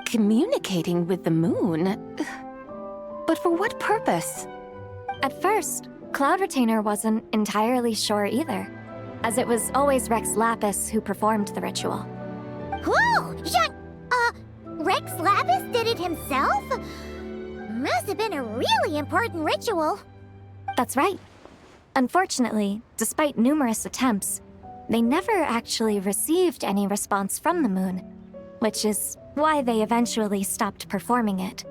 Speaker 6: Communicating with the moon? But for what purpose?
Speaker 10: At first, Cloud Retainer wasn't entirely sure either, as it was always Rex Lapis who performed the ritual.
Speaker 1: Whoa! Rex Lapis did it himself? Must have been a really important ritual.
Speaker 10: That's right. Unfortunately, despite numerous attempts, they never actually received any response from the moon, which is why they eventually stopped performing it.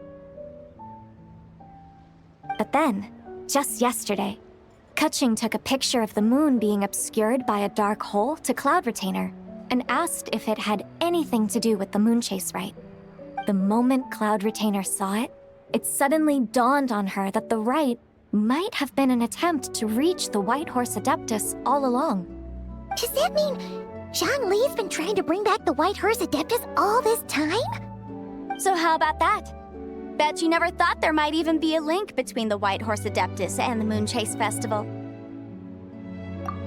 Speaker 10: But then, just yesterday, Kutching took a picture of the moon being obscured by a dark hole to Cloud Retainer and asked if it had anything to do with the Moon Chase Rite. The moment Cloud Retainer saw it, it suddenly dawned on her that the rite might have been an attempt to reach the White Horse Adeptus all along.
Speaker 1: Does that mean Zhongli's been trying to bring back the White Horse Adeptus all this time?
Speaker 11: So how about that? Bet you never thought there might even be a link between the White Horse Adeptus and the Moon Chase Festival.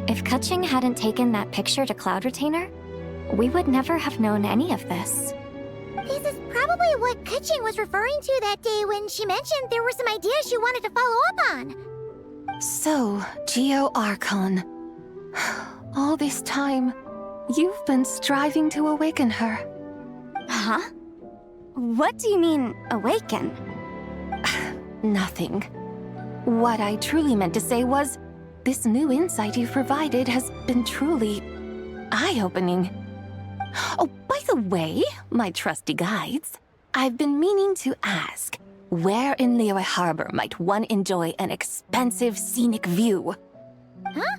Speaker 10: If Kutching hadn't taken that picture to Cloud Retainer, we would never have known any of this.
Speaker 1: This is probably what Kutching was referring to that day when she mentioned there were some ideas she wanted to follow up on.
Speaker 6: So, Geo Archon. All this time, you've been striving to awaken her.
Speaker 11: Huh? What do you mean, awaken?
Speaker 6: Nothing. What I truly meant to say was, this new insight you've provided has been truly eye-opening. Oh, by the way, my trusty guides, I've been meaning to ask, where in Liyue Harbor might one enjoy an expansive scenic view?
Speaker 1: Huh?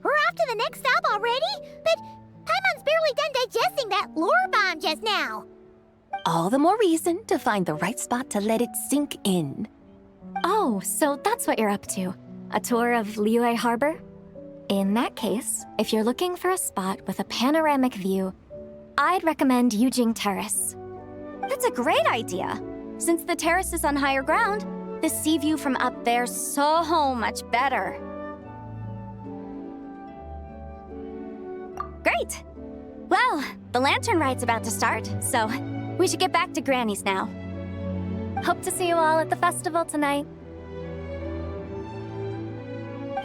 Speaker 1: We're off to the next stop already? But Paimon's barely done digesting that lore bomb just now.
Speaker 6: All the more reason to find the right spot to let it sink in.
Speaker 10: Oh, so that's what you're up to. A tour of Liyue Harbor? In that case, if you're looking for a spot with a panoramic view, I'd recommend Yujing Terrace.
Speaker 11: That's a great idea. Since the terrace is on higher ground, the sea view from up there's so much better. Great! Well, the lantern ride's about to start, so we should get back to Granny's now.
Speaker 10: Hope to see you all at the festival tonight.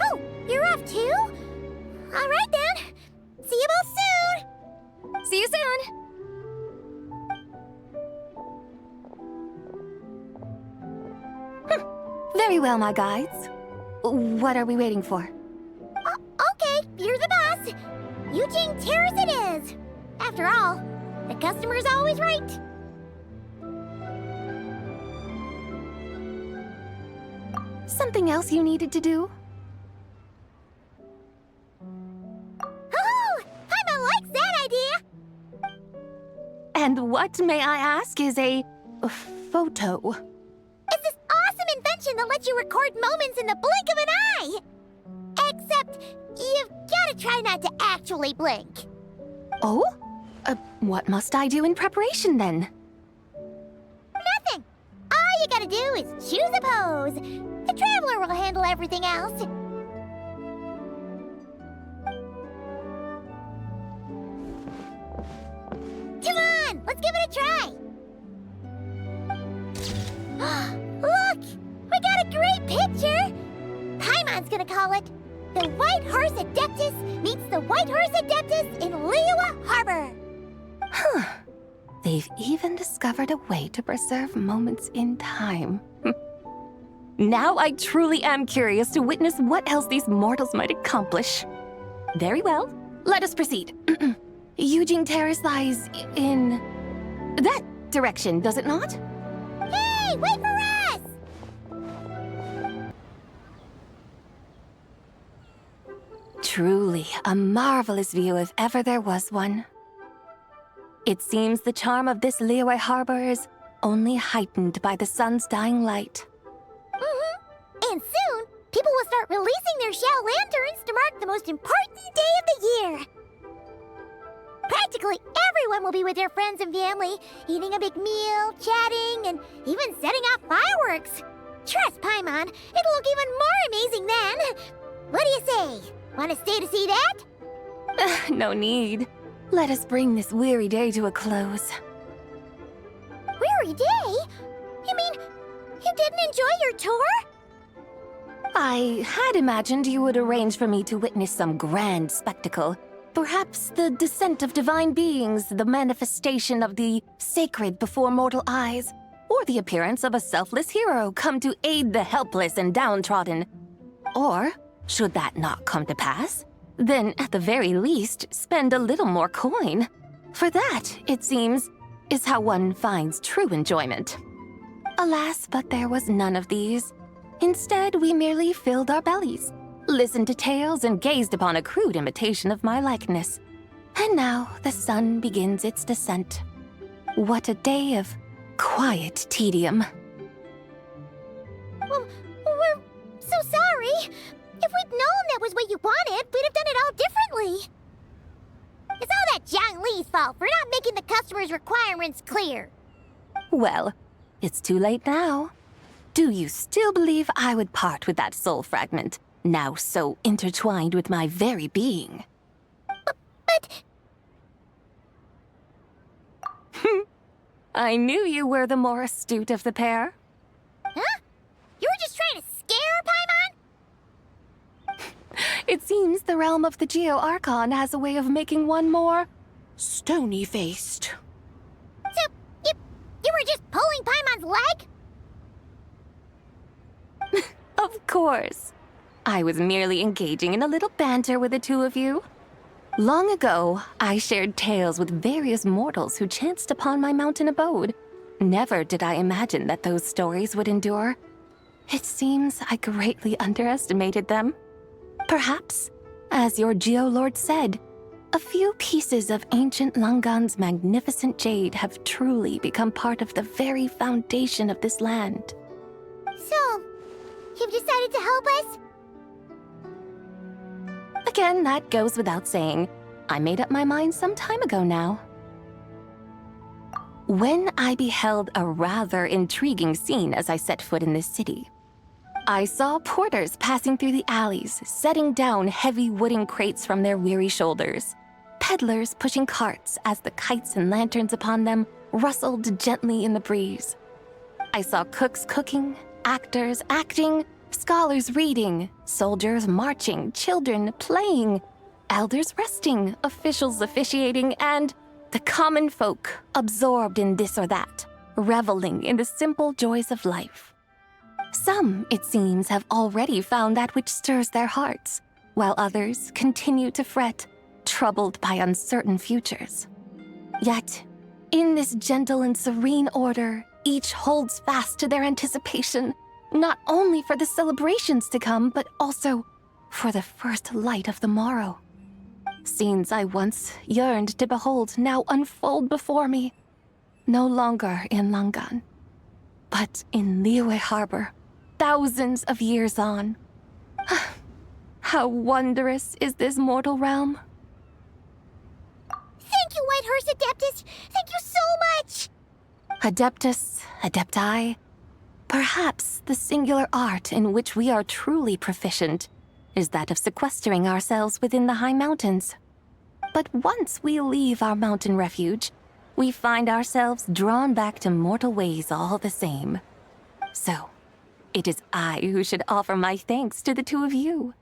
Speaker 1: Oh, you're off too? All right then. See you both soon.
Speaker 11: See you soon!
Speaker 6: Very well, my guides. What are we waiting for?
Speaker 1: Okay, you're the boss. Yujing Terrace it is. After all, the customer's always right.
Speaker 6: Something else you needed to do? And what, may I ask, is a photo?
Speaker 1: It's this awesome invention that lets you record moments in the blink of an eye! Except, you've gotta try not to actually blink.
Speaker 6: Oh? What must I do in preparation then?
Speaker 1: Nothing! All you gotta do is choose a pose. The Traveler will handle everything else. Come on, let's give it a try. Look! We got a great picture! Paimon's gonna call it The White Horse Adeptus Meets the White Horse Adeptus in Liyue Harbor.
Speaker 6: Huh. They've even discovered a way to preserve moments in time. Now I truly am curious to witness what else these mortals might accomplish. Very well, let us proceed. Eugene Terrace lies in that direction, does it not?
Speaker 1: Hey, wait for us!
Speaker 6: Truly a marvelous view if ever there was one. It seems the charm of this Liyue Harbor is only heightened by the sun's dying light.
Speaker 1: And soon, people will start releasing their shell lanterns to mark the most important day of the year. Practically everyone will be with their friends and family, eating a big meal, chatting, and even setting off fireworks. Trust Paimon, it'll look even more amazing then. What do you say? Want to stay to see that?
Speaker 6: No need. Let us bring this weary day to a close.
Speaker 1: Weary day? You mean you didn't enjoy your tour?
Speaker 6: I had imagined you would arrange for me to witness some grand spectacle. Perhaps the descent of divine beings, the manifestation of the sacred before mortal eyes, or the appearance of a selfless hero come to aid the helpless and downtrodden. Or, should that not come to pass, then at the very least spend a little more coin. For that, it seems, is how one finds true enjoyment. Alas, but there was none of these. Instead, we merely filled our bellies, listened to tales, and gazed upon a crude imitation of my likeness. And now the sun begins its descent. What a day of quiet tedium.
Speaker 1: Well, we're so sorry. If we'd known that was what you wanted, we'd have done it all differently. It's all that Zhang Li's fault for not making the customer's requirements clear.
Speaker 6: Well, it's too late now. Do you still believe I would part with that soul fragment, now so intertwined with my very being?
Speaker 1: But...
Speaker 6: I knew you were the more astute of the pair.
Speaker 1: Huh? You were just trying to scare Paimon?
Speaker 6: It seems the realm of the Geo-Archon has a way of making one more stony-faced.
Speaker 1: So, you were just pulling Paimon's leg?
Speaker 6: Of course. I was merely engaging in a little banter with the two of you. Long ago, I shared tales with various mortals who chanced upon my mountain abode. Never did I imagine that those stories would endure. It seems I greatly underestimated them. Perhaps, as your Geolord said, a few pieces of ancient Langan's magnificent jade have truly become part of the very foundation of this land.
Speaker 1: So, you've decided to help us?
Speaker 6: Again, that goes without saying. I made up my mind some time ago now. When I beheld a rather intriguing scene as I set foot in this city, I saw porters passing through the alleys, setting down heavy wooden crates from their weary shoulders. Peddlers pushing carts as the kites and lanterns upon them rustled gently in the breeze. I saw cooks cooking, actors acting, scholars reading, soldiers marching, children playing, elders resting, officials officiating, and the common folk absorbed in this or that, reveling in the simple joys of life. Some, it seems, have already found that which stirs their hearts, while others continue to fret, troubled by uncertain futures. Yet, in this gentle and serene order, each holds fast to their anticipation, not only for the celebrations to come, but also for the first light of the morrow. Scenes I once yearned to behold now unfold before me, no longer in Langan, but in Liyue Harbor, thousands of years on. How wondrous is this mortal realm?
Speaker 1: Thank you, White Horse Adeptus! Thank you so much!
Speaker 6: Adeptus, Adepti, perhaps the singular art in which we are truly proficient is that of sequestering ourselves within the high mountains. But once we leave our mountain refuge, we find ourselves drawn back to mortal ways all the same. So, it is I who should offer my thanks to the two of you.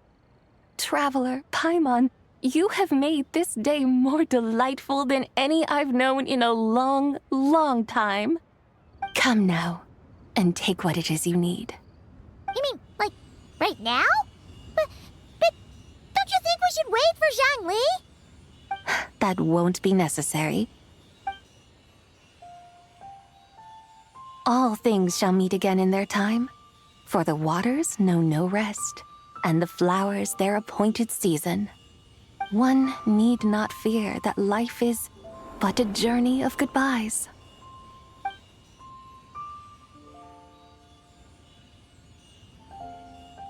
Speaker 6: Traveler, Paimon, you have made this day more delightful than any I've known in a long, long time. Come now, and take what it is you need.
Speaker 1: You mean, like, right now? But don't you think we should wait for Zhangli?
Speaker 6: That won't be necessary. All things shall meet again in their time, for the waters know no rest, and the flowers their appointed season. One need not fear that life is but a journey of goodbyes.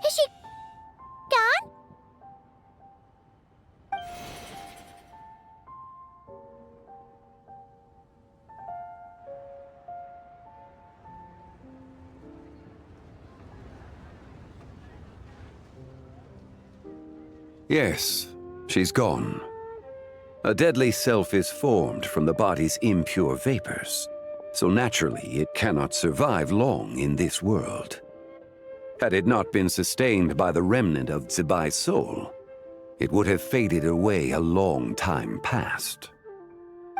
Speaker 1: Is she gone?
Speaker 5: Yes, she's gone. A deadly self is formed from the body's impure vapors, so naturally it cannot survive long in this world. Had it not been sustained by the remnant of Zibai's soul, it would have faded away a long time past.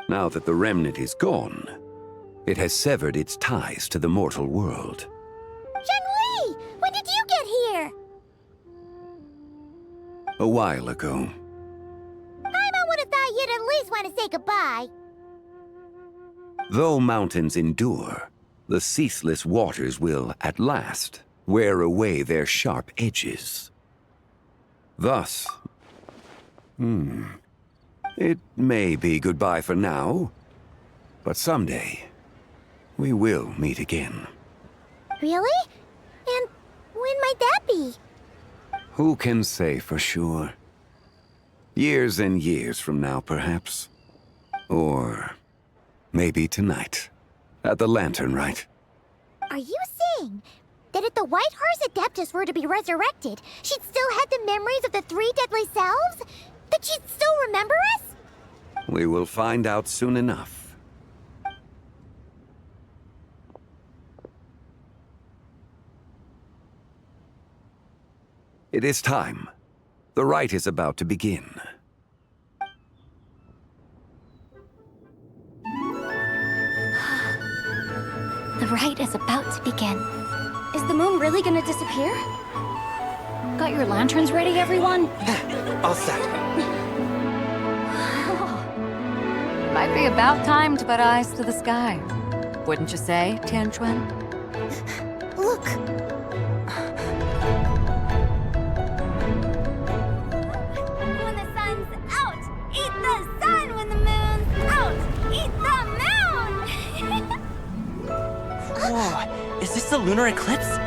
Speaker 5: Now that the remnant is gone, it has severed its ties to the mortal world.
Speaker 1: Zhangli! When did you get here?
Speaker 5: A while ago.
Speaker 1: Paimon would have thought you'd at least want to say goodbye.
Speaker 5: Though mountains endure, the ceaseless waters will, at last, wear away their sharp edges. Thus, it may be goodbye for now, but someday, we will meet again.
Speaker 1: Really? And when might that be?
Speaker 5: Who can say for sure? Years and years from now, perhaps. Or maybe tonight, at the Lantern Rite.
Speaker 1: Are you saying that if the White Horse Adeptus were to be resurrected, she'd still have the memories of the three deadly selves? That she'd still remember us?
Speaker 5: We will find out soon enough. It is time. The rite is about to begin.
Speaker 10: The rite is about to begin.
Speaker 11: Is the moon really gonna disappear?
Speaker 12: Got your lanterns ready, everyone?
Speaker 4: All set.
Speaker 12: Might be about time to put eyes to the sky. Wouldn't you say, Tianchuan?
Speaker 10: Look!
Speaker 1: When the sun's out, eat the sun. When the moon's out, eat the moon.
Speaker 13: Whoa, is this the lunar eclipse?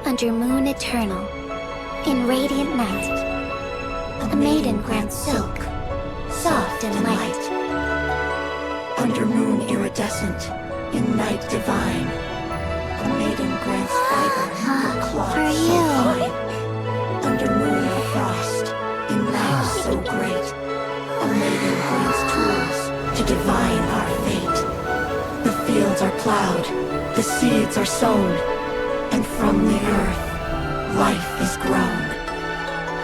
Speaker 10: Under moon eternal, in radiant night, a maiden grants silk, soft and light.
Speaker 14: Under moon iridescent, in night divine, a maiden grants fiber for cloth
Speaker 10: For
Speaker 14: so
Speaker 10: you.
Speaker 14: fine. Under moon of frost, in night so great, a maiden grants tools to divine our fate. The fields are plowed, the seeds are sown, and from the earth, life is grown.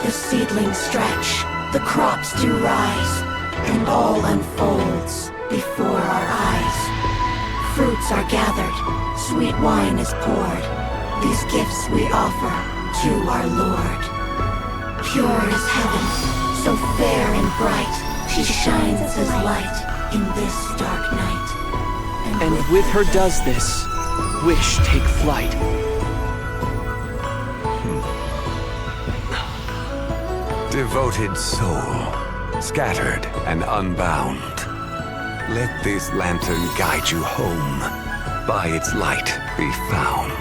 Speaker 14: The seedlings stretch, the crops do rise, and all unfolds before our eyes. Fruits are gathered, sweet wine is poured. These gifts we offer to our Lord. Pure is heaven, so fair and bright, she shines as light in this dark night.
Speaker 13: And with her does this, wish take flight.
Speaker 5: Devoted soul, scattered and unbound. Let this lantern guide you home. By its light be found.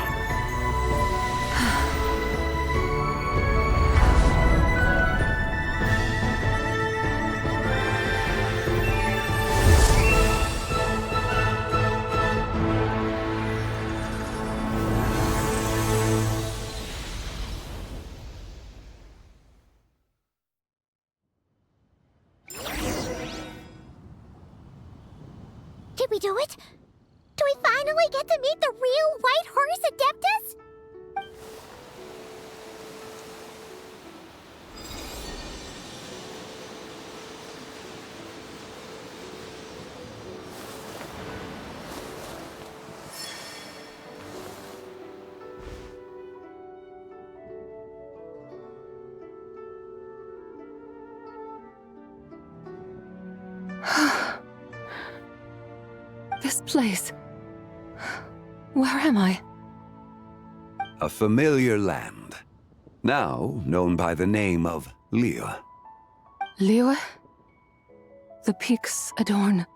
Speaker 1: Did we do it? Do we finally get to meet the real White Horse Adeptus?
Speaker 6: This place. Where am I?
Speaker 5: A familiar land, now known by the name of Liyue.
Speaker 6: Liyue? The peaks adorn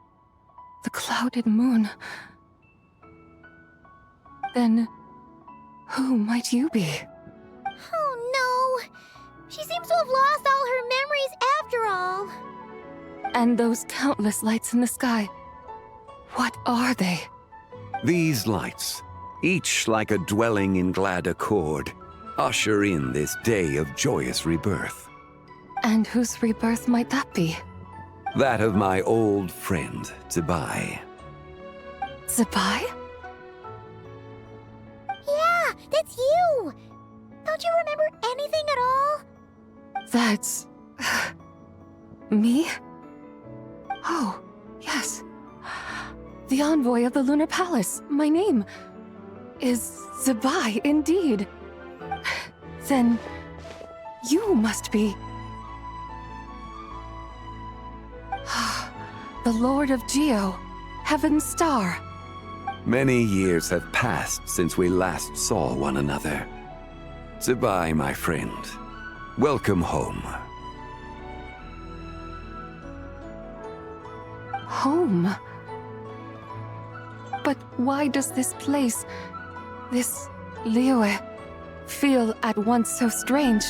Speaker 6: the clouded moon. Then, who might you be?
Speaker 1: Oh no! She seems to have lost all her memories after all.
Speaker 6: And those countless lights in the sky. What are they?
Speaker 5: These lights, each like a dwelling in glad accord, usher in this day of joyous rebirth.
Speaker 6: And whose rebirth might that be?
Speaker 5: That of my old friend, Zebai.
Speaker 6: Zebai?
Speaker 1: Yeah, that's you! Don't you remember anything at all?
Speaker 6: That's... me? Oh, yes. The envoy of the Lunar Palace. My name is Zebai, indeed. Then you must be... the Lord of Geo, Heaven's Star.
Speaker 5: Many years have passed since we last saw one another. Zebai, my friend. Welcome home.
Speaker 6: Home? But why does this place, this Liyue, feel at once so strange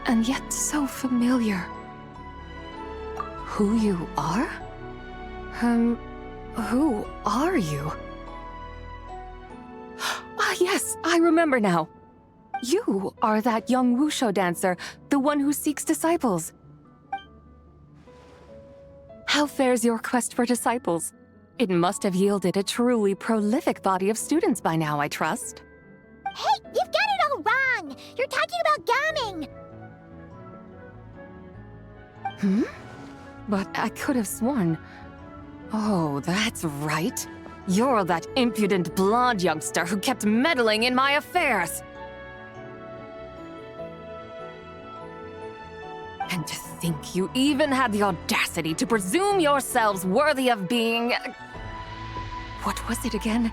Speaker 6: and yet so familiar? Who you are? Who are you? Ah, yes, I remember now. You are that young wushu dancer, the one who seeks disciples. How fares your quest for disciples? It must have yielded a truly prolific body of students by now, I trust.
Speaker 1: Hey, you've got it all wrong! You're talking about gaming!
Speaker 6: But I could have sworn... Oh, that's right. You're that impudent blonde youngster who kept meddling in my affairs. And to think you even had the audacity to presume yourselves worthy of being... What was it again?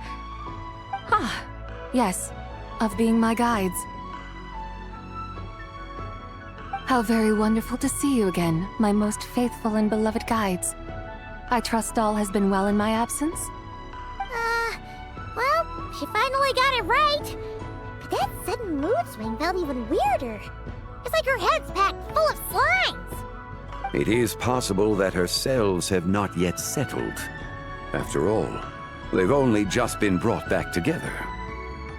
Speaker 6: Ah, yes, of being my guides. How very wonderful to see you again, my most faithful and beloved guides. I trust all has been well in my absence?
Speaker 1: Well, she finally got it right. But that sudden mood swing felt even weirder. It's like her head's packed full of slimes.
Speaker 5: It is possible that her cells have not yet settled. After all, they've only just been brought back together.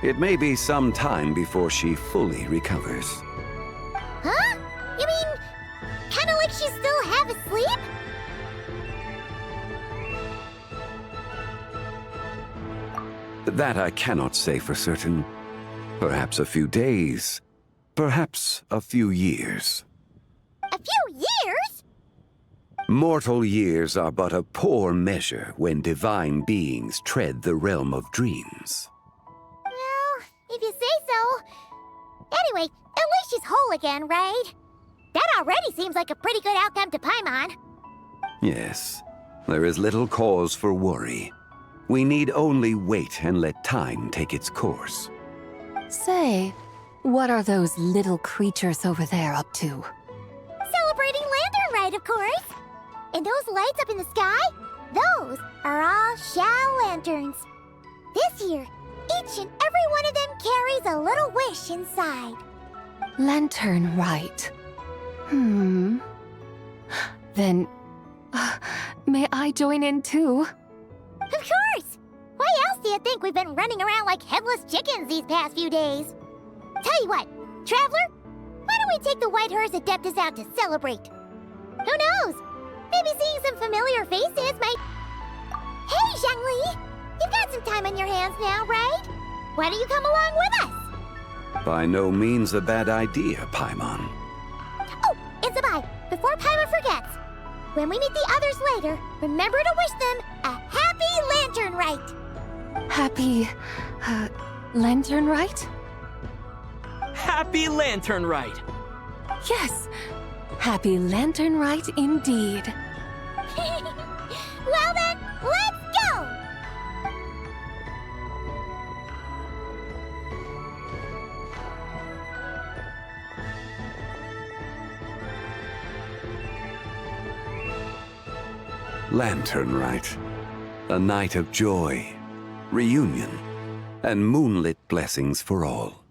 Speaker 5: It may be some time before she fully recovers.
Speaker 1: Huh? You mean, kinda like she's still half asleep?
Speaker 5: That I cannot say for certain. Perhaps a few days, perhaps a few years.
Speaker 1: A few years?
Speaker 5: Mortal years are but a poor measure when divine beings tread the realm of dreams.
Speaker 1: Well, if you say so. Anyway, at least she's whole again, right? That already seems like a pretty good outcome to Paimon.
Speaker 5: Yes, there is little cause for worry. We need only wait and let time take its course.
Speaker 6: Say, what are those little creatures over there up to?
Speaker 1: Celebrating Lantern Rite, of course. And those lights up in the sky? Those are all Xiao lanterns. This year, each and every one of them carries a little wish inside.
Speaker 6: Lantern Rite. Then, may I join in too?
Speaker 1: Of course! Why else do you think we've been running around like headless chickens these past few days? Tell you what, Traveler, why don't we take the White Horse Adeptus out to celebrate? Who knows? Maybe seeing some familiar faces might... Hey, Zhangli! You've got some time on your hands now, right? Why don't you come along with us?
Speaker 5: By no means a bad idea, Paimon.
Speaker 1: Oh, and Sabai, before Paimon forgets, when we meet the others later, remember to wish them a happy Lantern Rite!
Speaker 6: Happy, Lantern Rite?
Speaker 13: Happy Lantern Rite!
Speaker 6: Yes, Happy Lantern Rite indeed.
Speaker 1: Well then, let's go!
Speaker 5: Lantern Rite. A night of joy, reunion, and moonlit blessings for all.